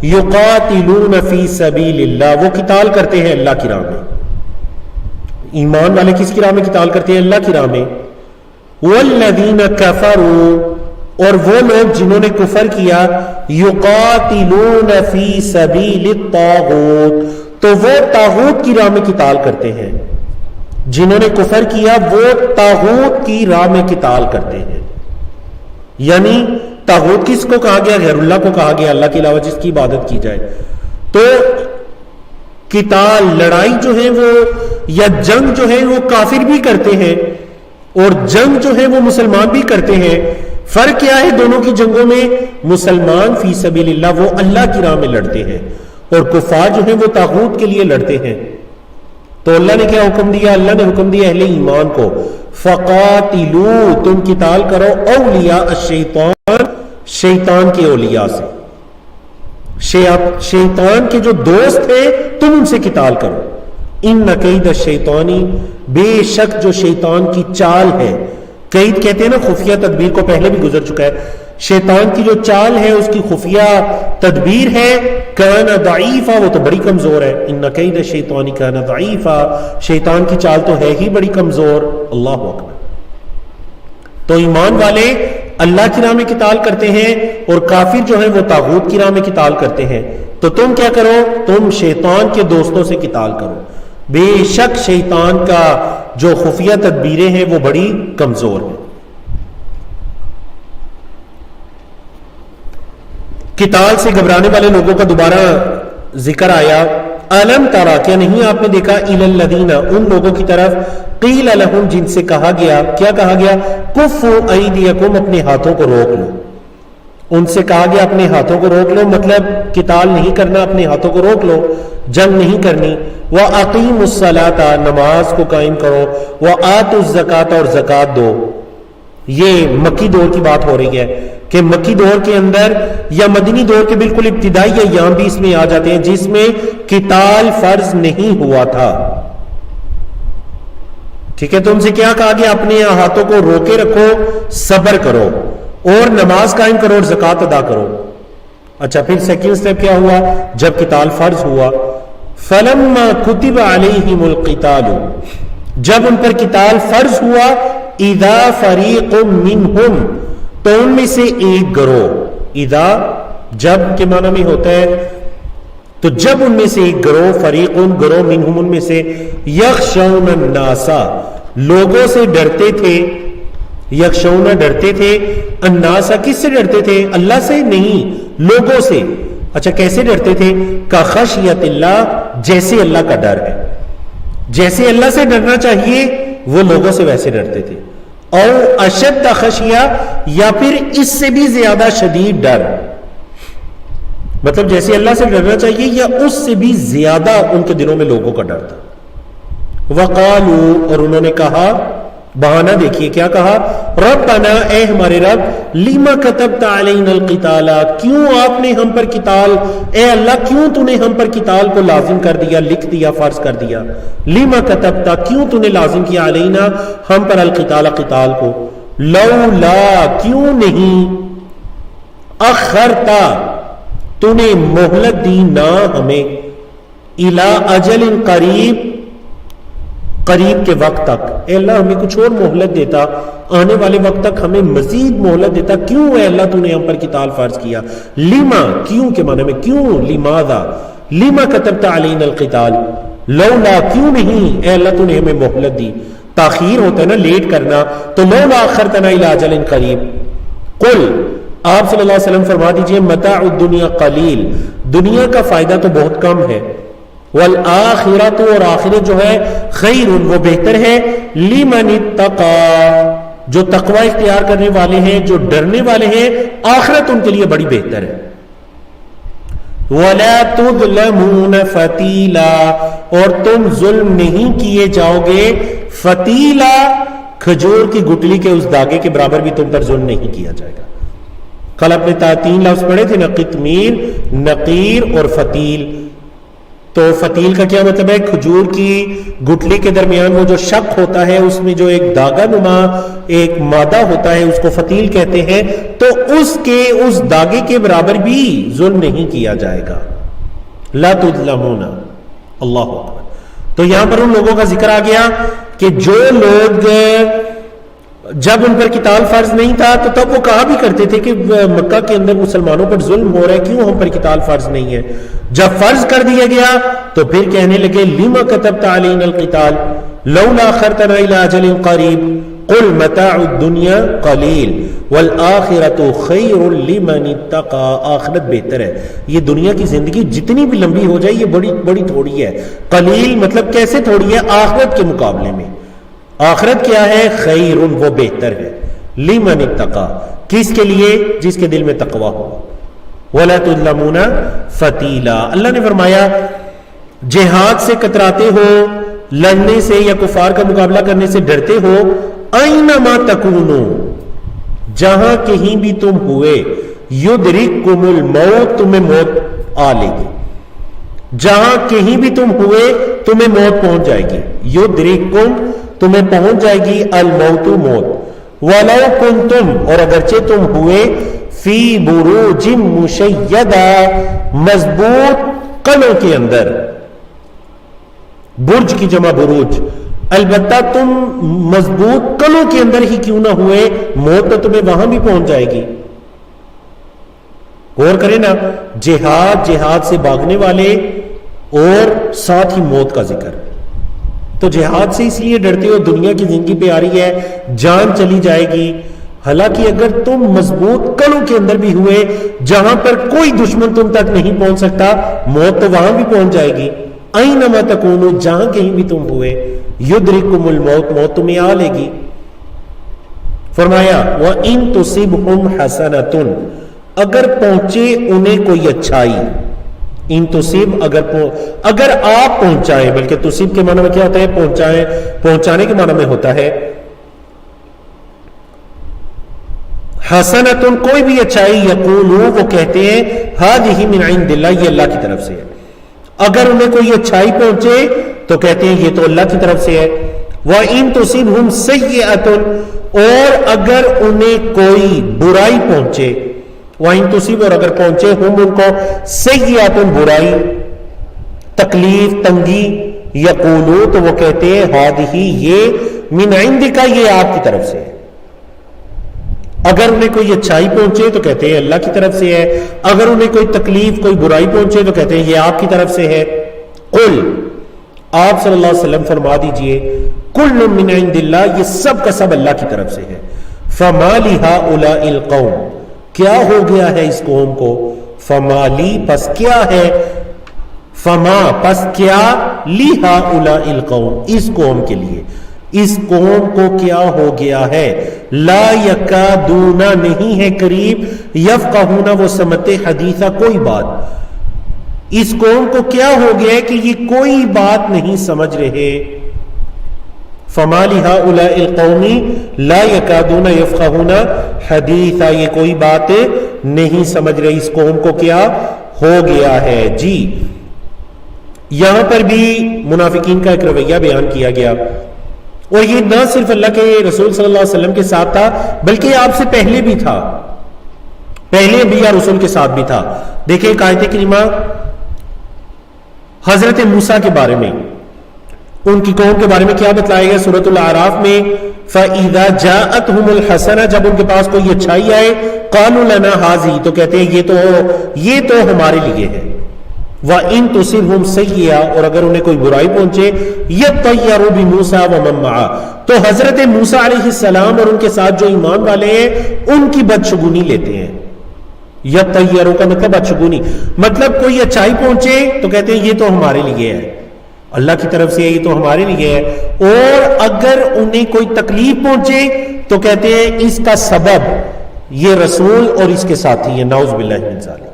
یقاتلون فی سبیل اللہ، وہ قتال کرتے ہیں اللہ کی راہ میں۔ ایمان والے کس کی راہ میں قتال کرتے ہیں؟ اللہ کی راہ میں۔ والذین کفروا، اور وہ لوگ جنہوں نے کفر کیا، یقاتلون فی سبیل الطاغوت، تو وہ طاغوت کی راہ میں قتال کرتے ہیں۔ جنہوں نے کفر کیا وہ طاغوت کی راہ میں قتال کرتے ہیں۔ یعنی طاغوت کس کو کہا گیا؟ غیر اللہ کو کہا گیا، اللہ کے علاوہ جس کی عبادت کی جائے۔ تو قتال، لڑائی جو ہے وہ، یا جنگ جو ہے وہ کافر بھی کرتے ہیں، اور جنگ جو ہے وہ مسلمان بھی کرتے ہیں۔ فرق کیا ہے دونوں کی جنگوں میں؟ مسلمان فی سبیل اللہ، وہ اللہ کی راہ میں لڑتے ہیں، اور کفار جو ہیں وہ طاغوت کے لیے لڑتے ہیں۔ تو اللہ نے کیا حکم دیا؟ اللہ نے حکم دیا اہل ایمان کو، فقاتلو، تم قتال کرو، اولیاء الشیطان، شیطان کے اولیاء سے، شیطان کے جو دوست ہیں تم ان سے قتال کرو۔ ان کید الشیطانی، بے شک جو شیطان کی چال ہے، قید کہتے ہیں نا خفیہ تدبیر کو، پہلے بھی گزر چکا ہے، شیطان کی جو چال ہے، اس کی خفیہ تدبیر ہے، کان ضعیفا، وہ تو بڑی کمزور ہے۔ ان کید الشیطان کان ضعیفا، شیطان کی چال تو ہے ہی بڑی کمزور۔ اللہ اکبر۔ تو ایمان والے اللہ کی راہ میں قتال کرتے ہیں، اور کافر جو ہیں وہ طاغوت کی راہ میں قتال کرتے ہیں۔ تو تم کیا کرو؟ تم شیطان کے دوستوں سے قتال کرو، بے شک شیطان کا جو خفیہ تدبیریں ہیں وہ بڑی کمزور ہیں۔ قتال سے گھبرانے والے لوگوں کا دوبارہ ذکر آیا۔ الم ترا، کیا نہیں آپ نے دیکھا، الی الذین، ان لوگوں کی طرف، قیل لہم، جن سے کہا گیا، کیا کہا گیا؟ کفوا ایدیکم، اپنے ہاتھوں کو روک لو۔ ان سے کہا گیا اپنے ہاتھوں کو روک لو، مطلب قتال نہیں کرنا، اپنے ہاتھوں کو روک لو، جنگ نہیں کرنی۔ وَأَقِیمُوا الصَّلَاةَ، نماز کو قائم کرو، وَآتُوا الزَّکَاةَ، اور زکات دو۔ یہ مکی دور کی بات ہو رہی ہے کہ مکی دور کے اندر یا مدنی دور کے بالکل ابتدائی ایام بھی اس میں آ جاتے ہیں جس میں قتال فرض نہیں ہوا تھا۔ ٹھیک ہے، تو ان سے کیا کہا گیا؟ اپنے ہاتھوں کو روکے رکھو، صبر کرو، اور نماز قائم کرو، اور زکات ادا کرو۔ اچھا، پھر سیکنڈ سٹیپ کیا ہوا؟ جب قتال فرض ہوا، فَلَمَّا كُتِبَ عَلَيْهِمُ الْقِتَالُ، جب ان پر قتال فرض ہوا، اِذَا فَرِيقٌ مِّنْهُمْ، تو ان میں سے ایک گروہ، اذا جب کے معنی میں ہوتا ہے، تو جب ان میں سے ایک گروہ، فریقن گروہ، منہم ان میں سے، یخشون الناس لوگوں سے ڈرتے تھے، یخشون ڈرتے تھے، الناس کس سے ڈرتے تھے؟ اللہ سے نہیں، لوگوں سے۔ اچھا کیسے ڈرتے تھے؟ کخشیت اللہ، جیسے اللہ کا ڈر ہے، جیسے اللہ سے ڈرنا چاہیے وہ لوگوں سے ویسے ڈرتے تھے، او اشد خشیہ، یا پھر اس سے بھی زیادہ شدید ڈر، مطلب جیسے اللہ سے ڈرنا چاہیے یا اس سے بھی زیادہ ان کے دلوں میں لوگوں کا ڈر تھا۔ وقالو، اور انہوں نے کہا، بہانہ دیکھیے کیا کہا، ربنا، اے ہمارے رب، لما کتبت علینا القتال، کیوں آپ نے ہم پر قتال، اے اللہ کیوں تو نے ہم پر قتال کو لازم کر دیا، لکھ دیا، فرض کر دیا، لما کتبت، کیوں تو نے لازم کیا، علینا ہم پر، القتال قتال کو، لولا، کیوں نہیں، اخرتا، تو نے مہلت دی نہ ہمیں، الی اجل قریب، قریب کے وقت تک، اے اللہ ہمیں کچھ اور مہلت دیتا، آنے والے وقت تک ہمیں مزید مہلت دیتا، کیوں اے اللہ تو نے ہم پر قتال فرض کیا، لما، کیوں کے معنی میں کیوں، لماذا، لما کتبت علینا القتال، لولا، کیوں نہیں، اے اللہ تو نے ہمیں مہلت دی، تاخیر ہوتا ہے نا، لیٹ کرنا، تو لولا اخرتنا الی اجل قریب، قل، آپ صلی اللہ علیہ وسلم فرما دیجئے، متاع الدنیا قلیل، دنیا کا فائدہ تو بہت کم ہے، والآخرۃ، اور آخرت جو ہے، خیر، وہ بہتر ہے، لمن اتقى، جو تقوی اختیار کرنے والے ہیں، جو ڈرنے والے ہیں، آخرت ان کے لیے بڑی بہتر ہے، ولا تظلمون فتیلا، اور تم ظلم نہیں کیے جاؤ گے، فتیلا، کھجور کی گٹلی کے اس داغے کے برابر بھی تم پر ظلم نہیں کیا جائے گا۔ کل اپنے 3 لفظ پڑھے تھے نا، قطمیر، نقیر اور فتیل، تو فتیل کا کیا مطلب ہے؟ کھجور کی گٹلی کے درمیان وہ جو شق ہوتا ہے، اس میں جو ایک داغا نما ایک مادہ ہوتا ہے، اس کو فتیل کہتے ہیں، تو اس داغے کے برابر بھی ظلم نہیں کیا جائے گا، لا تظلمون، اللہ اکبر۔ تو یہاں پر ان لوگوں کا ذکر آ گیا کہ جو لوگ جب ان پر قتال فرض نہیں تھا تو تب وہ کہا بھی کرتے تھے کہ مکہ کے اندر مسلمانوں پر ظلم ہو رہا ہے، کیوں ہم پر قتال فرض نہیں ہے؟ جب فرض کر دیا گیا تو پھر کہنے لگے، لما کتبت علینا القتال لولا اخرتنا الی اجل قریب قل متاع الدنیا قلیل والآخرۃ خیر لمن اتقى، آخرت بہتر ہے، یہ دنیا کی زندگی جتنی بھی لمبی ہو جائے یہ بڑی بڑی تھوڑی ہے، قلیل مطلب کیسے تھوڑی ہے؟ آخرت کے مقابلے میں، آخرت کیا ہے؟ خیر، وہ بہتر ہے، لمن اتقى، کس کے لیے؟ جس کے دل میں تقوی ہو، ولا تظلمون فتیلا۔ اللہ نے فرمایا جہاد سے کتراتے ہو، لڑنے سے یا کفار کا مقابلہ کرنے سے ڈرتے ہو، اینما تکونو، جہاں کہیں بھی تم ہوئے، یدرککم الموت، تمہیں موت آ لے گی، جہاں کہیں بھی تم ہوئے تمہیں موت پہنچ جائے گی، یدرککم، تمہیں پہنچ جائے گی، الموت، موت، ولو کنتم، اور اگرچہ تم ہوئے، فی بروج مشیدہ، مضبوط قلعوں کے اندر، برج کی جمع بروج، البتہ تم مضبوط قلعوں کے اندر ہی کیوں نہ ہوئے، موت تو تمہیں وہاں بھی پہنچ جائے گی۔ غور کریں نا، جہاد سے بھاگنے والے اور ساتھ ہی موت کا ذکر، تو جہاد سے اس لیے ڈرتے ہو، دنیا کی زندگی پہ آ رہی ہے، جان چلی جائے گی، حالانکہ اگر تم مضبوط قلعوں کے اندر بھی ہوئے جہاں پر کوئی دشمن تم تک نہیں پہنچ سکتا، موت تو وہاں بھی پہنچ جائے گی، اینما تکونو، جہاں کہیں بھی تم ہوئے، یدرککم الموت، موت تمہیں آ لے گی۔ فرمایا وَإِن تُصِبْهُمْ حَسَنَةٌ، اگر پہنچے انہیں کوئی اچھائی، ان تصیب، اگر آپ پہنچائیں، بلکہ تصیب کے معنی میں کیا ہوتا ہے؟ پہنچانے کے معنی میں ہوتا ہے حسنۃ، کوئی بھی اچھائی، یقولو، وہ کہتے ہیں، ہذہ من عند اللہ، یہ اللہ کی طرف سے ہے، اگر انہیں کوئی اچھائی پہنچے تو کہتے ہیں یہ تو اللہ کی طرف سے ہے، وَإِن تُصِبْهُمْ سَيِّئَةٌ، اور اگر انہیں کوئی برائی پہنچے، وَإِن تُصِبْ، اور اگر پہنچے، ہم ان کو، سیئۃ، برائی، تکلیف، تنگی، یقولو، تو وہ کہتے ہیں، ہذہ، یہ، من عندک، یہ آپ کی طرف سے ہے، اگر انہیں کوئی اچھائی پہنچے تو کہتے ہیں اللہ کی طرف سے ہے، اگر انہیں کوئی تکلیف کوئی برائی پہنچے تو کہتے ہیں یہ آپ کی طرف سے ہے۔ قل، آپ صلی اللہ علیہ وسلم فرما دیجئے، کل من عند اللہ، یہ سب کا سب اللہ کی طرف سے ہے۔ فما لہؤلاء القوم، کیا ہو گیا ہے اس قوم کو، فما لی، پس کیا ہے، فما پس کیا، لہؤلاء القوم، اس قوم کے لیے، اس قوم کو کیا ہو گیا ہے، لا یکادون، نہیں ہے قریب، یفقہون، وہ سمجھتے، حدیثہ، کوئی بات، اس قوم کو کیا ہو گیا ہے کہ یہ کوئی بات نہیں سمجھ رہے۔ فما لہؤلاء القوم لا یکادون یفقہون حدیثا، یہ کوئی بات نہیں سمجھ رہے، اس قوم کو کیا ہو گیا ہے۔ جی یہاں پر بھی منافقین کا ایک رویہ بیان کیا گیا، اور یہ نہ صرف اللہ کے رسول صلی اللہ علیہ وسلم کے ساتھ تھا بلکہ آپ سے پہلے بھی تھا، پہلے انبیاء رسول کے ساتھ بھی تھا۔ دیکھیں ایک آیت کریمہ حضرت موسیٰ کے بارے میں، ان کی قوم کے بارے میں کیا بتلایا گیا سورۃ الاعراف میں، فَإِذَا جَاءَتْهُمُ الْحَسَنَةُ، جب ان کے پاس کوئی اچھائی آئے، قَالُوا لَنَا هَٰذِهِ، تو کہتے ہیں یہ تو ہمارے لیے ہے۔ وَإِن تُصِبْهُمْ سَيِّئَةٌ، اور اگر انہیں کوئی برائی پہنچے، يَطَّيَّرُوا بِمُوسَىٰ وَمَن مَّعَهُ، تو حضرت موسیٰ علیہ السلام اور ان کے ساتھ جو ایمان والے ہیں ان کی بدشگونی لیتے ہیں۔ یطیروا کا مطلب بدشگونی، مطلب کوئی اچھائی پہنچے تو کہتے ہیں یہ تو ہمارے لیے ہے، اللہ کی طرف سے ہے، یہ تو ہمارے لیے ہے، اور اگر انہیں کوئی تکلیف پہنچے تو کہتے ہیں اس کا سبب یہ رسول اور اس کے ساتھی ہیں، نعوذ باللہ من ذالک۔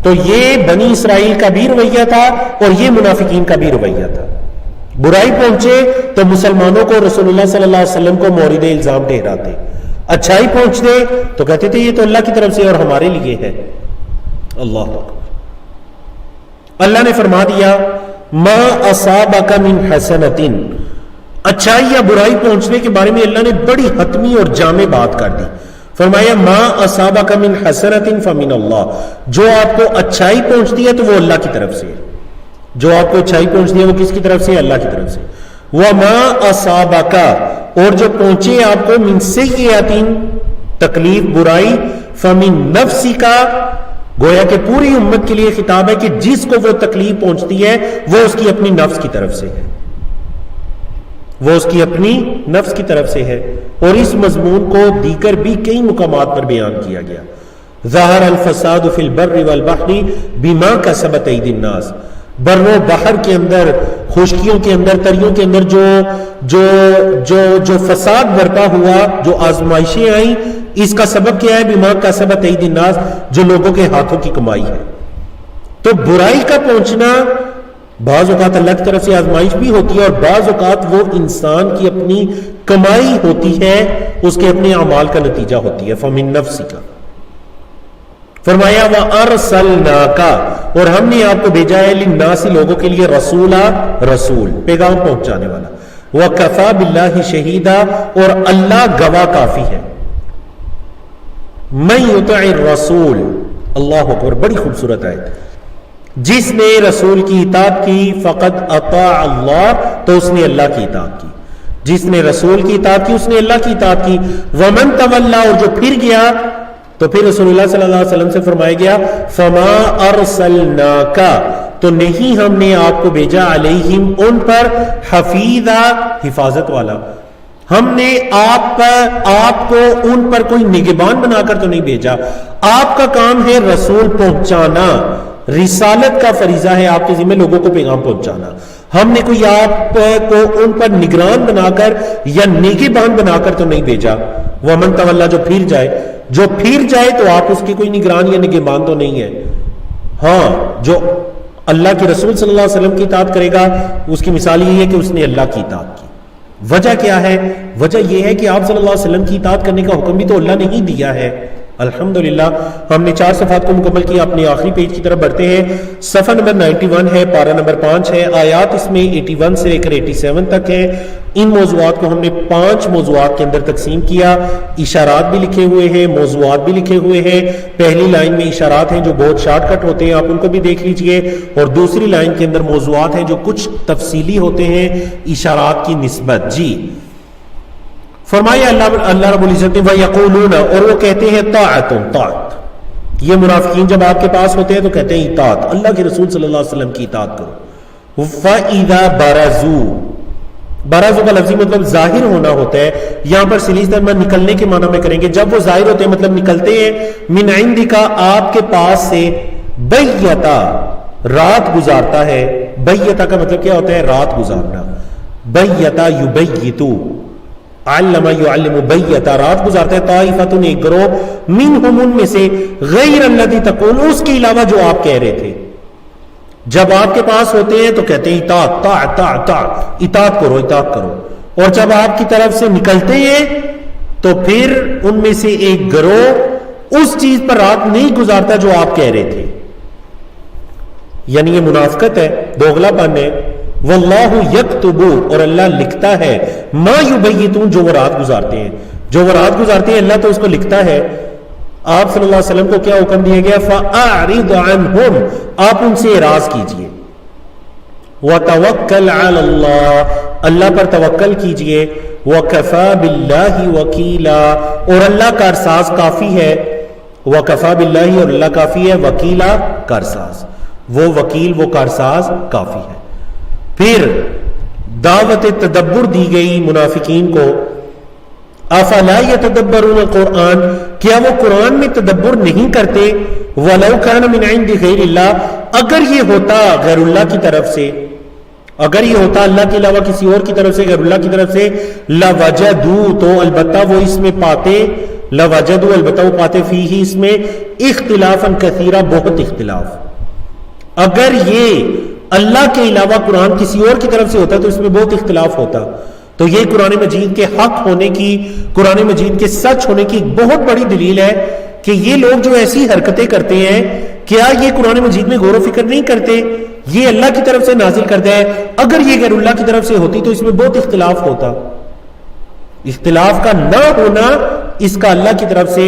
تو یہ بنی اسرائیل کا بھی رویہ تھا اور یہ منافقین کا بھی رویہ تھا، برائی پہنچے تو مسلمانوں کو، رسول اللہ صلی اللہ علیہ وسلم کو مورد الزام ٹھہراتے، اچھائی پہنچتے تو کہتے تھے یہ تو اللہ کی طرف سے اور ہمارے لیے ہے۔ اللہ اکبر۔ اللہ نے فرما دیا ما اصابک من حسنۃ، اچھائی یا برائی پہنچنے کے بارے میں اللہ نے بڑی حتمی اور جامع بات کر دی، فرمایا ما اصابک من حسنۃ فمن اللہ، جو آپ کو اچھائی پہنچتی ہے تو وہ اللہ کی طرف سے ہے، جو آپ کو اچھائی پہنچتی ہے وہ کس کی طرف سے ہے، اللہ کی طرف سے۔ وما اصابک، اور جو پہنچے آپ کو، من سیئۃ، تکلیف برائی، فمن نفسک، گویا کہ پوری امت کے لیے خطاب ہے کہ جس کو وہ تکلیف پہنچتی ہے وہ اس کی اپنی نفس کی طرف سے ہے، وہ اس کی اپنی نفس کی طرف سے ہے۔ اور اس مضمون کو دیگر بھی کئی مقامات پر بیان کیا گیا، ظہر الفساد فی البر والبحر بما کسبت ایدی الناس، بر و بحر کے اندر، خشکیوں کے اندر، تریوں کے اندر جو فساد برپا ہوا، جو آزمائشیں آئیں، اس کا سبب کیا ہے، بما کسبت ایدی الناس، جو لوگوں کے ہاتھوں کی کمائی ہے۔ تو برائی کا پہنچنا بعض اوقات اللہ کی طرف سے آزمائش بھی ہوتی ہے، اور بعض اوقات وہ انسان کی اپنی کمائی ہوتی ہے، اس کے اپنے اعمال کا نتیجہ ہوتی ہے، فمن نفسک۔ فرمایا وَأَرْسَلْنَاكَ، اور ہم نے آپ کو بھیجا ہے، للناس، لوگوں کے لیے، رسولا، رسول، پیغام پہنچانے والا، وَكَفَى بِاللَّهِ شَهِيدًا، اور اللہ گواہ کافی ہے۔ مَن يُطِعِ الرَّسُولَ، اللہ اکبر، بڑی خوبصورت ہے، جس نے رسول کی اطاعت کی، فقد اطاع اللہ، تو اس نے اللہ کی اطاعت کی، جس نے رسول کی اطاعت کی اس نے اللہ کی اطاعت کی۔ وَمَن تَوَلَّىٰ، اور جو پھر گیا، تو پھر رسول اللہ صلی اللہ علیہ وسلم سے فرمایا گیا فما ارسلناک، تو نہیں ہم نے آپ کو بھیجا، علیہم، ان پر، حفیظا، حفاظت والا، ہم نے آپ کو ان پر کوئی نگہبان بنا کر تو نہیں بھیجا، آپ کا کام ہے رسول پہنچانا، رسالت کا فریضہ ہے آپ کے ذمہ لوگوں کو پیغام پہنچانا، ہم نے کوئی آپ کو ان پر نگران بنا کر یا نگہبان بنا کر تو نہیں بھیجا۔ ومن تولا، جو پھر جائے تو آپ اس کی کوئی نگران یا نگہبان تو نہیں ہے، ہاں جو اللہ کے رسول صلی اللہ علیہ وسلم کی اطاعت کرے گا اس کی مثال یہ ہے کہ اس نے اللہ کی اطاعت کی۔ وجہ کیا ہے؟ وجہ یہ ہے کہ آپ صلی اللہ علیہ وسلم کی اطاعت کرنے کا حکم بھی تو اللہ نے ہی دیا ہے۔ الحمدللہ ہم نے 4 صفحات کو مکمل کیا، اپنے آخری پیج کی طرف بڑھتے ہیں۔ صفحہ نمبر 91 ہے، پارہ نمبر 5 ہے، آیات اس میں 81 سے لے کر 87 تک ہے۔ ان موضوعات کو ہم نے 5 موضوعات کے اندر تقسیم کیا، اشارات بھی لکھے ہوئے ہیں، موضوعات بھی لکھے ہوئے ہیں۔ پہلی لائن میں اشارات ہیں جو بہت شارٹ کٹ ہوتے ہیں، آپ ان کو بھی دیکھ لیجئے، اور دوسری لائن کے اندر موضوعات ہیں جو کچھ تفصیلی ہوتے ہیں اشارات کی نسبت۔ جی فرمایا اللہ رب العزت نے وَيَقُولُونَ، اور وہ کہتے ہیں طاعت. یہ منافقین جب آپ کے پاس ہوتے ہیں تو کہتے ہیں اطاعت، اللہ کے رسول صلی اللہ علیہ وسلم کی اطاعت کرو. فَإِذَا بَرَزُوا، برازو کا لفظی مطلب ظاہر ہونا ہوتا ہے، یہاں پر سلیس درما نکلنے کے معنی میں کریں گے. جب وہ ظاہر ہوتے ہیں مطلب نکلتے ہیں، من عندک، آپ کے پاس سے، بیتا، رات گزارتا ہے. بیتا کا مطلب کیا ہوتا ہے؟ رات گزارنا. بیتا یبیتو، علم یعلم، بیتا رات گزارتا ہے. طائفۃ، ایک گروہ، منہم، ان میں سے، غیر الذی تقول، اس کے علاوہ جو آپ کہہ رہے تھے. جب آپ کے پاس ہوتے ہیں تو کہتے ہیں اطاعت کرو، اطاعت کرو. اور جب آپ کی طرف سے نکلتے ہیں تو پھر ان میں سے ایک گروہ اس چیز پر رات نہیں گزارتا جو آپ کہہ رہے تھے. یعنی یہ منافقت ہے، دوغلا پن ہے. واللہ یکتب، اور اللہ لکھتا ہے، ما یبیتون، جو وہ رات گزارتے ہیں. جو وہ رات گزارتے ہیں اللہ تو اس کو لکھتا ہے. آپ صلی اللہ علیہ وسلم کو کیا حکم دیا گیا؟ فَأَعْرِضْ عَنْهُمْ، آپ ان سے اعراض کیجئے. وَتَوَكَّلْ عَلَى اللَّهِ، اللہ پر توکل کیجئے. وَكَفَى بِاللَّهِ وَكِيلًا، اور اللہ کارساز کافی ہے. وَكَفَى بِاللَّهِ، اور اللہ کافی ہے. وَكِيلًا، کارساز، وہ وکیل، وہ کارساز کافی ہے. پھر دعوت تدبر دی گئی منافقین کو. افلا یتدبرون القرآن، کیا وہ قرآن میں تدبر نہیں کرتے؟ ولو کان من عند غیر اللہ، اگر یہ ہوتا غیر اللہ کی طرف سے، اگر یہ ہوتا اللہ کے علاوہ کسی اور کی طرف سے، غیر اللہ کی طرف سے، لوجدوا، تو البتہ وہ اس میں پاتے، لوجدوا، البتہ وہ پاتے، فیہ، اس میں، اختلافا کثیرا، بہت اختلاف. اگر یہ اللہ کے علاوہ قرآن کسی اور کی طرف سے ہوتا تو اس میں بہت اختلاف ہوتا. تو یہ قرآن مجید کے حق ہونے کی، قرآن مجید کے سچ ہونے کی ایک بہت بڑی دلیل ہے کہ یہ لوگ جو ایسی حرکتیں کرتے ہیں، کیا یہ قرآن مجید میں غور و فکر نہیں کرتے؟ یہ اللہ کی طرف سے نازل کرتا ہے، اگر یہ غیر اللہ کی طرف سے ہوتی تو اس میں بہت اختلاف ہوتا. اختلاف کا نہ ہونا اس کا اللہ کی طرف سے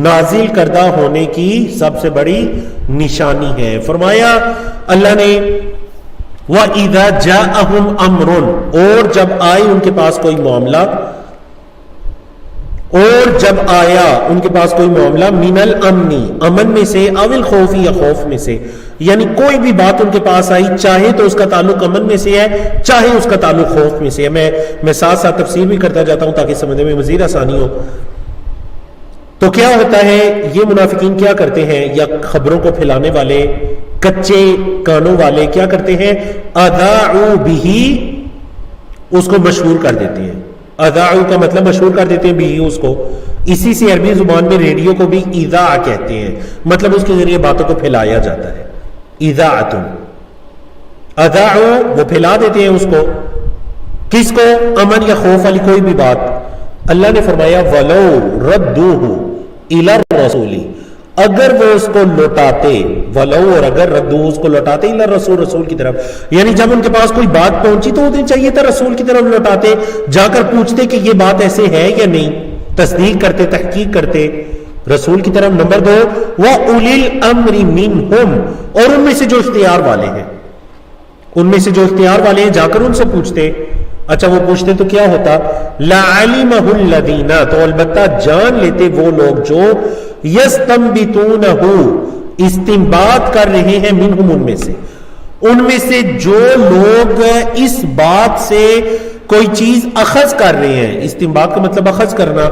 نازل کردہ ہونے کی سب سے بڑی نشانی ہے. فرمایا اللہ نے وَإِذَا جَاءَهُمْ أَمْرٌ، اور جب آئے ان کے پاس کوئی معاملہ، اور جب آیا ان کے پاس کوئی معاملہ، من الامن، امن میں سے، او الخوف، یا خوف میں سے، یعنی کوئی بھی بات ان کے پاس آئی، چاہے تو اس کا تعلق امن میں سے ہے، چاہے اس کا تعلق خوف میں سے ہے. میں ساتھ ساتھ تفسیر بھی کرتا جاتا ہوں تاکہ سمجھنے میں مزید آسانی ہو. تو کیا ہوتا ہے، یہ منافقین کیا کرتے ہیں، یا خبروں کو پھیلانے والے، کچے کانوں والے کیا کرتے ہیں، اذاعوا بہ، اس کو مشہور کر دیتے ہیں. اذاعوا کا مطلب مشہور کر دیتے ہیں، بہ اس کو. اسی سے عربی زبان میں ریڈیو کو بھی اذاع کہتے ہیں، مطلب اس کے ذریعے باتوں کو پھیلایا جاتا ہے. اذاعۃ، اذاعوا، وہ پھیلا دیتے ہیں اس کو. کس کو؟ امن یا خوف والی کوئی بھی بات. اللہ نے فرمایا وَلَوْ رَدُّوهُ إِلَى الرَّسُولِ، اگر وہ اس کو لوٹاتے، ولو، اور اگر ردو، اس کو لوٹاتے، الا رسول، رسول کی طرف، یعنی جب ان کے پاس کوئی بات پہنچی تو انہیں چاہیے تھا رسول کی طرف لوٹاتے، جا کر پوچھتے کہ یہ بات ایسے ہے یا نہیں، تصدیق کرتے، تحقیق کرتے رسول کی طرف. نمبر 2 وَأُولِي الْأَمْرِ مِنْهُمْ، اور ان میں سے جو اختیار والے ہیں، ان میں سے جو اختیار والے ہیں جا کر ان سے پوچھتے. اچھا وہ پوچھتے تو کیا ہوتا، لَعَلِمَهُ الَّذِينَ، تو البتہ جان لیتے وہ لوگ جو يَسْتَنْبِطُونَهُ، استنباط کر رہے ہیں، منہم، ان میں سے، ان میں سے جو لوگ اس بات سے کوئی چیز اخذ کر رہے ہیں. استنباط کا مطلب اخذ کرنا،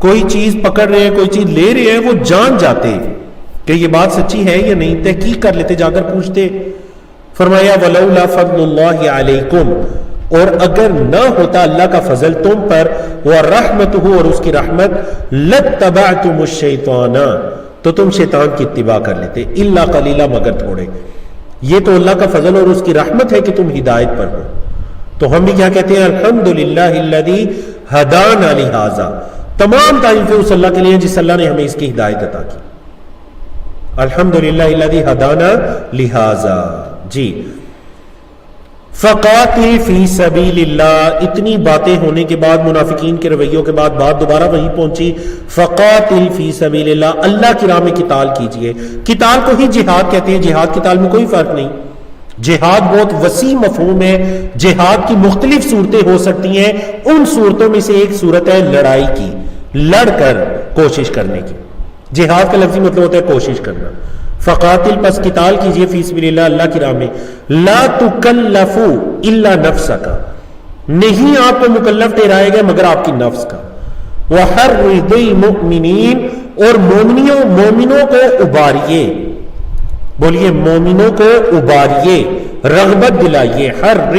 کوئی چیز پکڑ رہے ہیں، کوئی چیز لے رہے ہیں، وہ جان جاتے کہ یہ بات سچی ہے یا نہیں، تحقیق کر لیتے، جا کر پوچھتے. فرمایا وَلَوْلَا فَضْلُ اللَّهِ عَلَيْكُمْ، اور اگر نہ ہوتا اللہ کا فضل تم پر، وَرَحْمَتُهُ، اور اس کی رحمت، لَتَّبَعْتُمُ الشَّيْطَانَ، تو تم شیطان کی اتباع کر لیتے، الا قلیلا، مگر تھوڑے. یہ تو اللہ کا فضل اور اس کی رحمت ہے کہ تم ہدایت پر ہو. تو ہم بھی کیا کہتے ہیں، الحمدللہ الذی ہدانا لہذا، تمام تعریفیں اس اللہ کے لیے جس اللہ نے ہمیں اس کی ہدایت عطا کی. الحمدللہ الذی ہدانا لہذا. جی، فقاتل فی سبیل اللہ، اتنی باتیں ہونے کے بعد، منافقین کے رویوں کے بعد، بات دوبارہ وہیں پہنچی. فقاتل فی سبیل اللہ، اللہ کی راہ میں قتال کیجئے. قتال کو ہی جہاد کہتے ہیں، جہاد قتال میں کوئی فرق نہیں. جہاد بہت وسیع مفہوم ہے، جہاد کی مختلف صورتیں ہو سکتی ہیں، ان صورتوں میں سے ایک صورت ہے لڑائی کی، لڑ کر کوشش کرنے کی۔ جہاد کا لفظی مطلب ہوتا ہے کوشش کرنا۔ فقاتل، پس قتال کیجئے فی سبیل اللہ، اللہ کی راہ میں، لا تکلف الا نفسک، نہیں آپ کو مکلف ٹھہرایا گیا مگر آپ کی نفس کا، وحرض المؤمنین، اور مومنوں کو اباریے، بولیے مومنوں کو اباریے، رغبت دلائیے۔ حرض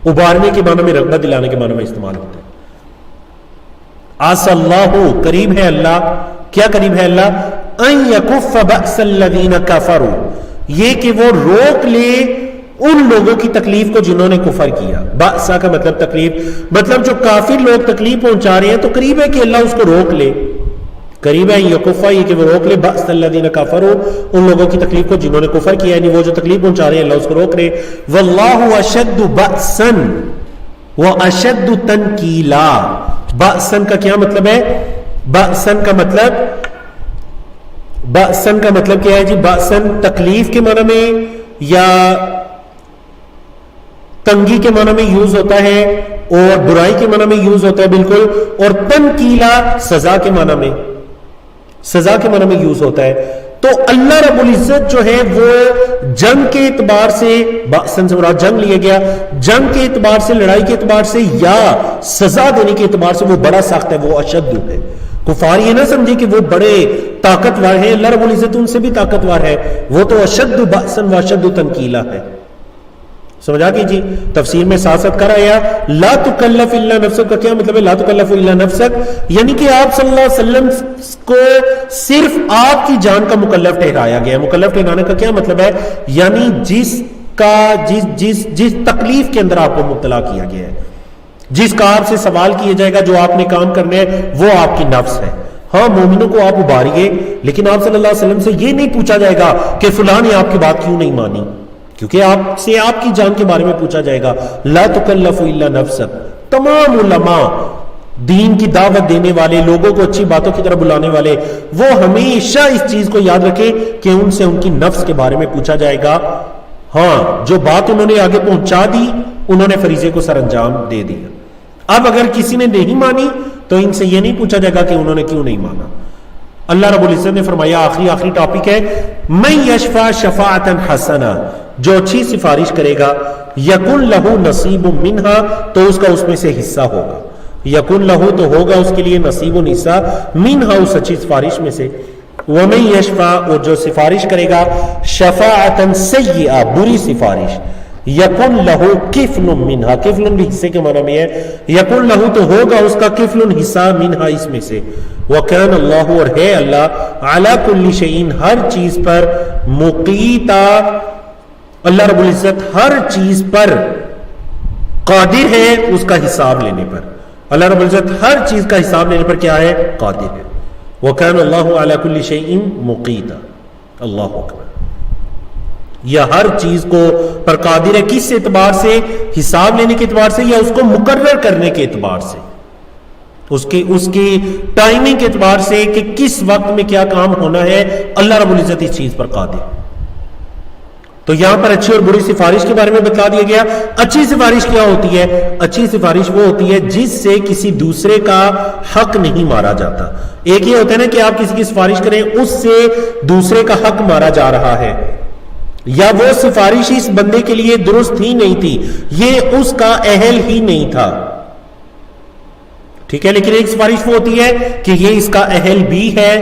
ابارنے کے معنی میں، رغبت دلانے کے معنی میں استعمال ہوتا ہے۔ عسى اللہ، قریب ہے اللہ، کیا قریب ہے اللہ؟ ان یکف بأس الذین کفروا، یہ کہ وہ روک لے ان لوگوں کی تکلیف کو جنہوں نے کفر کیا۔ بأسا کا مطلب تکلیف، مطلب جو کافر لوگ تکلیف پہنچا رہے ہیں تو قریب ہے کہ اللہ اس کو روک لے، قریب ہے یکفا، یہ کہ وہ روک لے، بأس الذین کفروا، ان لوگوں کی تکلیف کو جنہوں نے کفر کیا، یعنی وہ جو تکلیف پہنچا رہے ہیں اللہ اس کو روک لے۔ واللہ اشد بأسا واشد تنکیلا، بأسن کا کیا مطلب ہے؟ بأسن کا مطلب کیا ہے جی؟ بأسن تکلیف کے معنی میں یا تنگی کے معنی میں یوز ہوتا ہے، اور برائی کے معنی میں یوز ہوتا ہے بالکل، اور تنکیلا سزا کے معنی میں، سزا کے معنی میں یوز ہوتا ہے۔ تو اللہ رب العزت جو ہے وہ جنگ کے اعتبار سے، بأسن سے مراد جنگ لیا گیا، جنگ کے اعتبار سے، لڑائی کے اعتبار سے یا سزا دینے کے اعتبار سے وہ بڑا سخت ہے، وہ اشد ہے۔ کفار یہ نہ سمجھے کہ وہ بڑے طاقتور ہیں، اللہ رب العزت ان سے بھی طاقتور ہے، وہ تو اشد بأسن و اشد تنکیلا ہے۔ سمجھا کہ جی تفسیر میں ساتھ ساتھ کر آیا لا تکلف الا نفسک کا کیا مطلب ہے؟ لا تکلف الا نفسک یعنی کہ آپ صلی اللہ علیہ وسلم کو صرف آپ کی جان کا مکلف ٹھہرایا گیا ہے۔ مکلف ٹھہرانے کا کیا مطلب ہے؟ یعنی جس تکلیف کے اندر آپ کو مبتلا کیا گیا ہے، جس کا آپ سے سوال کیا جائے گا، جو آپ نے کام کرنا ہے، وہ آپ کی نفس ہے۔ ہاں مومنوں کو آپ اباریے، لیکن آپ صلی اللہ علیہ وسلم سے یہ نہیں پوچھا جائے گا کہ فلاں نے آپ کی بات کیوں نہیں مانی، کیونکہ آپ سے آپ کی جان کے بارے میں پوچھا جائے گا۔ لا تکلف الا نفسک، تمام علماء، دین کی دعوت دینے والے، لوگوں کو اچھی باتوں کی طرف بلانے والے، وہ ہمیشہ اس چیز کو یاد رکھیں کہ ان سے ان کی نفس کے بارے میں پوچھا جائے گا۔ ہاں جو بات انہوں نے آگے پہنچا دی، انہوں نے فریضے کو سر انجام دے دیا۔ اب اگر کسی نے نہیں مانی تو ان سے یہ نہیں پوچھا جائے گا کہ انہوں نے کیوں نہیں مانا۔ اللہ رب العزت نے فرمایا، آخری ٹاپک ہے، من یشفع شفاعتا حسنہ، جو اچھی سفارش کرے گا، یکن لہو نصیب منہا، تو اس کا اس میں سے حصہ ہوگا، یکن لہو تو ہوگا اس کے لیے نصیب حصہ، منہا اس اچھی سفارش میں سے، ومن یشفع، اور جو سفارش کرے گا، شفاعتا سیئہ، بری سفارش، یکن لہو کفل منہا، کفل بھی حصے کے معنی میں ہے، یکن لہو تو ہوگا اس کا کفل حصہ، منہا اس میں سے، وکان اللہ، اور ہے اللہ، علی کل شیء، ہر چیز پر، مقیتا، اللہ رب العزت ہر چیز پر قادر ہے اس کا حساب لینے پر، اللہ رب العزت ہر چیز کا حساب لینے پر کیا ہے؟ قادر ہے۔ وکان اللہ علی کل شیء مقیتا، اللہ اکبر، یا ہر چیز کو پر قادر ہے، کس اعتبار سے؟ حساب لینے کے اعتبار سے، یا اس کو مقرر کرنے کے اعتبار سے، اس کی ٹائمنگ کے اعتبار سے کہ کس وقت میں کیا کام ہونا ہے، اللہ رب العزت اس چیز پر قادر ہے۔ تو یہاں پر اچھی اور بری سفارش کے بارے میں بتلا دیا گیا۔ اچھی سفارش کیا ہوتی ہے؟ اچھی سفارش وہ ہوتی ہے جس سے کسی دوسرے کا حق نہیں مارا جاتا۔ ایک یہ ہوتا ہے نا کہ آپ کسی کی سفارش کریں، اس سے دوسرے کا حق مارا جا رہا ہے، یا وہ سفارش اس بندے کے لیے درست ہی نہیں تھی، یہ اس کا اہل ہی نہیں تھا، ٹھیک ہے، لیکن ایک سفارش وہ ہوتی ہے کہ یہ اس کا اہل بھی ہے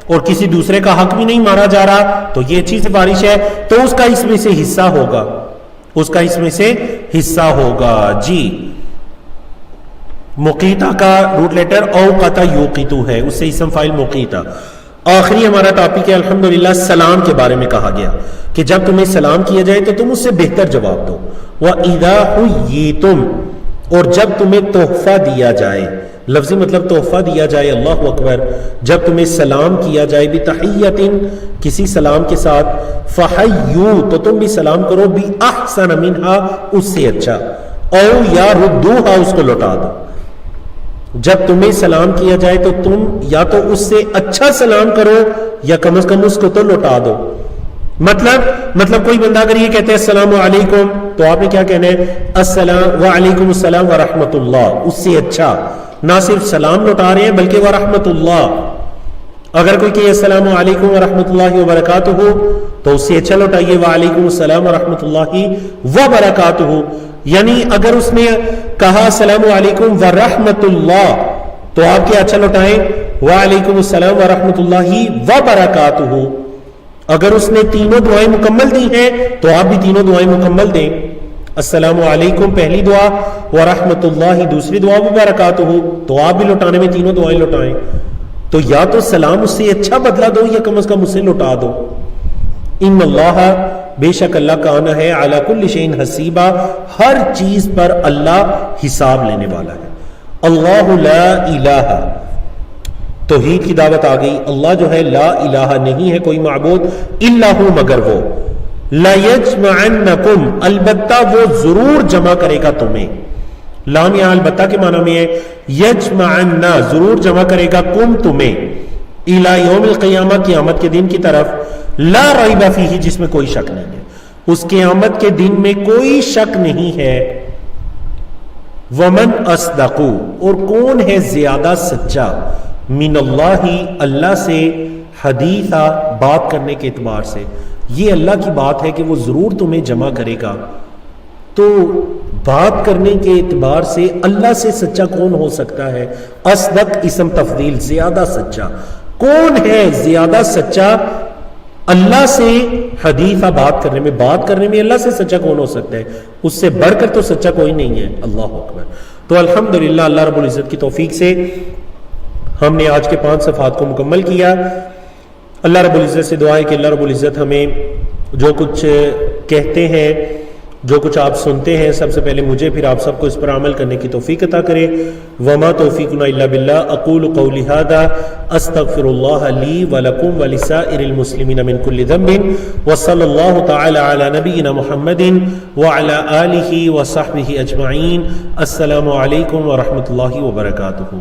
اور کسی دوسرے کا حق بھی نہیں مارا جا رہا، تو یہ اچھی سفارش ہے، تو اس کا اس میں سے حصہ ہوگا، اس کا اس میں سے حصہ ہوگا۔ جی مقیتا کا روٹ لیٹر اوقتا یوقیتو ہے، اس سے اسم فاعل مقیتا۔ آخری ہمارا ٹاپک ہے الحمدللہ سلام کے بارے میں کہا گیا کہ جب تمہیں سلام کیا جائے تو تم اس سے بہتر جواب دو۔ وَإِذَا حُيِّيتُمْ، اور جب تمہیں تحفہ دیا جائے، لفظی مطلب تحفہ دیا جائے، اللہ اکبر، جب تمہیں سلام کیا جائے بِتَحِيَّةٍ، کسی سلام کے ساتھ، فَحَيُّوا، تو تم بھی سلام کرو، بِأَحْسَنَ مِنْهَا، اس سے اچھا، او یا رُدُّوهَا، اس کو لوٹا دو۔ جب تمہیں سلام کیا جائے تو تم یا تو اس سے اچھا سلام کرو یا کم از کم اس کو تو لوٹا دو۔ مطلب کوئی بندہ اگر یہ کہتے ہیں السلام علیکم تو آپ نے کیا کہنا ہے؟ السلام وعلیکم السلام ورحمۃ اللہ. اس سے اچھا نہ صرف سلام لوٹا رہے ہیں بلکہ ورحمۃ اللہ. اگر کوئی کہ السلام علیکم ورحمۃ اللہ وبرکاتہ تو اس سے اچھا لوٹائیے وعلیکم السلام ورحمۃ اللہ وبرکاتہ. یعنی اگر اس نے کہا السلام علیکم ورحمۃ اللہ تو آپ کیا اچھا لوٹائیں؟ وعلیکم السلام ورحمۃ اللہ وبرکاتہ. اگر اس نے تینوں دعائیں مکمل دی ہیں تو آپ بھی تینوں دعائیں مکمل دیں. السلام علیکم پہلی دعا، ورحمۃ اللہ دوسری دعا، وبرکاتہ تو آپ بھی لوٹانے میں تینوں دعائیں لوٹائیں. تو یا تو سلام اس سے اچھا بدلہ دو یا کم از کم اسے لوٹا دو. ان اللہ بے شک اللہ کان ہے علی کل شیء حسیبا، ہر چیز پر اللہ حساب لینے والا ہے. اللہ لا الہ، توحید کی دعوت آ گئی. اللہ جو ہے لا الہ نہیں ہے کوئی معبود الا ہو مگر وہ. لا یجمعنکم البتہ وہ ضرور جمع کرے گا تمہیں. لام یہاں البتہ کے معنی میں ہے. یجمعنا ضرور جمع کرے گا کم تمہیں. الی یوم القیامہ قیامت کے دن کی طرف. لا ریب فیہ جس میں کوئی شک نہیں ہے. اس قیامت کے دن میں کوئی شک نہیں ہے. ومن اصدق، اور کون ہے زیادہ سچا، من اللہ اللہ سے، حدیثا بات کرنے کے اعتبار سے. یہ اللہ کی بات ہے کہ وہ ضرور تمہیں جمع کرے گا. تو بات کرنے کے اعتبار سے اللہ سے سچا کون ہو سکتا ہے؟ اصدق اسم تفضیل، زیادہ سچا. کون ہے زیادہ سچا اللہ سے؟ حدیثا بات کرنے میں اللہ سے سچا کون ہو سکتا ہے؟ اس سے بڑھ کر تو سچا کوئی نہیں ہے. اللہ اکبر. تو الحمدللہ اللہ رب العزت کی توفیق سے ہم نے آج کے 5 صفحات کو مکمل کیا. اللہ رب العزت سے دعا ہے کہ اللہ رب العزت ہمیں جو کچھ کہتے ہیں، جو کچھ آپ سنتے ہیں، سب سے پہلے مجھے پھر آپ سب کو اس پر عمل کرنے کی توفیق عطا کرے. وما توفیقنا الا باللہ. اقول قولی ھذا استغفر اللہ لی ولکم ولسائر المسلمین من کل ذنب وصلی اللہ تعالی علی نبینا محمد وعلی آلہ وصحبہ اجمعین. السلام علیکم ورحمۃ اللہ وبرکاتہ.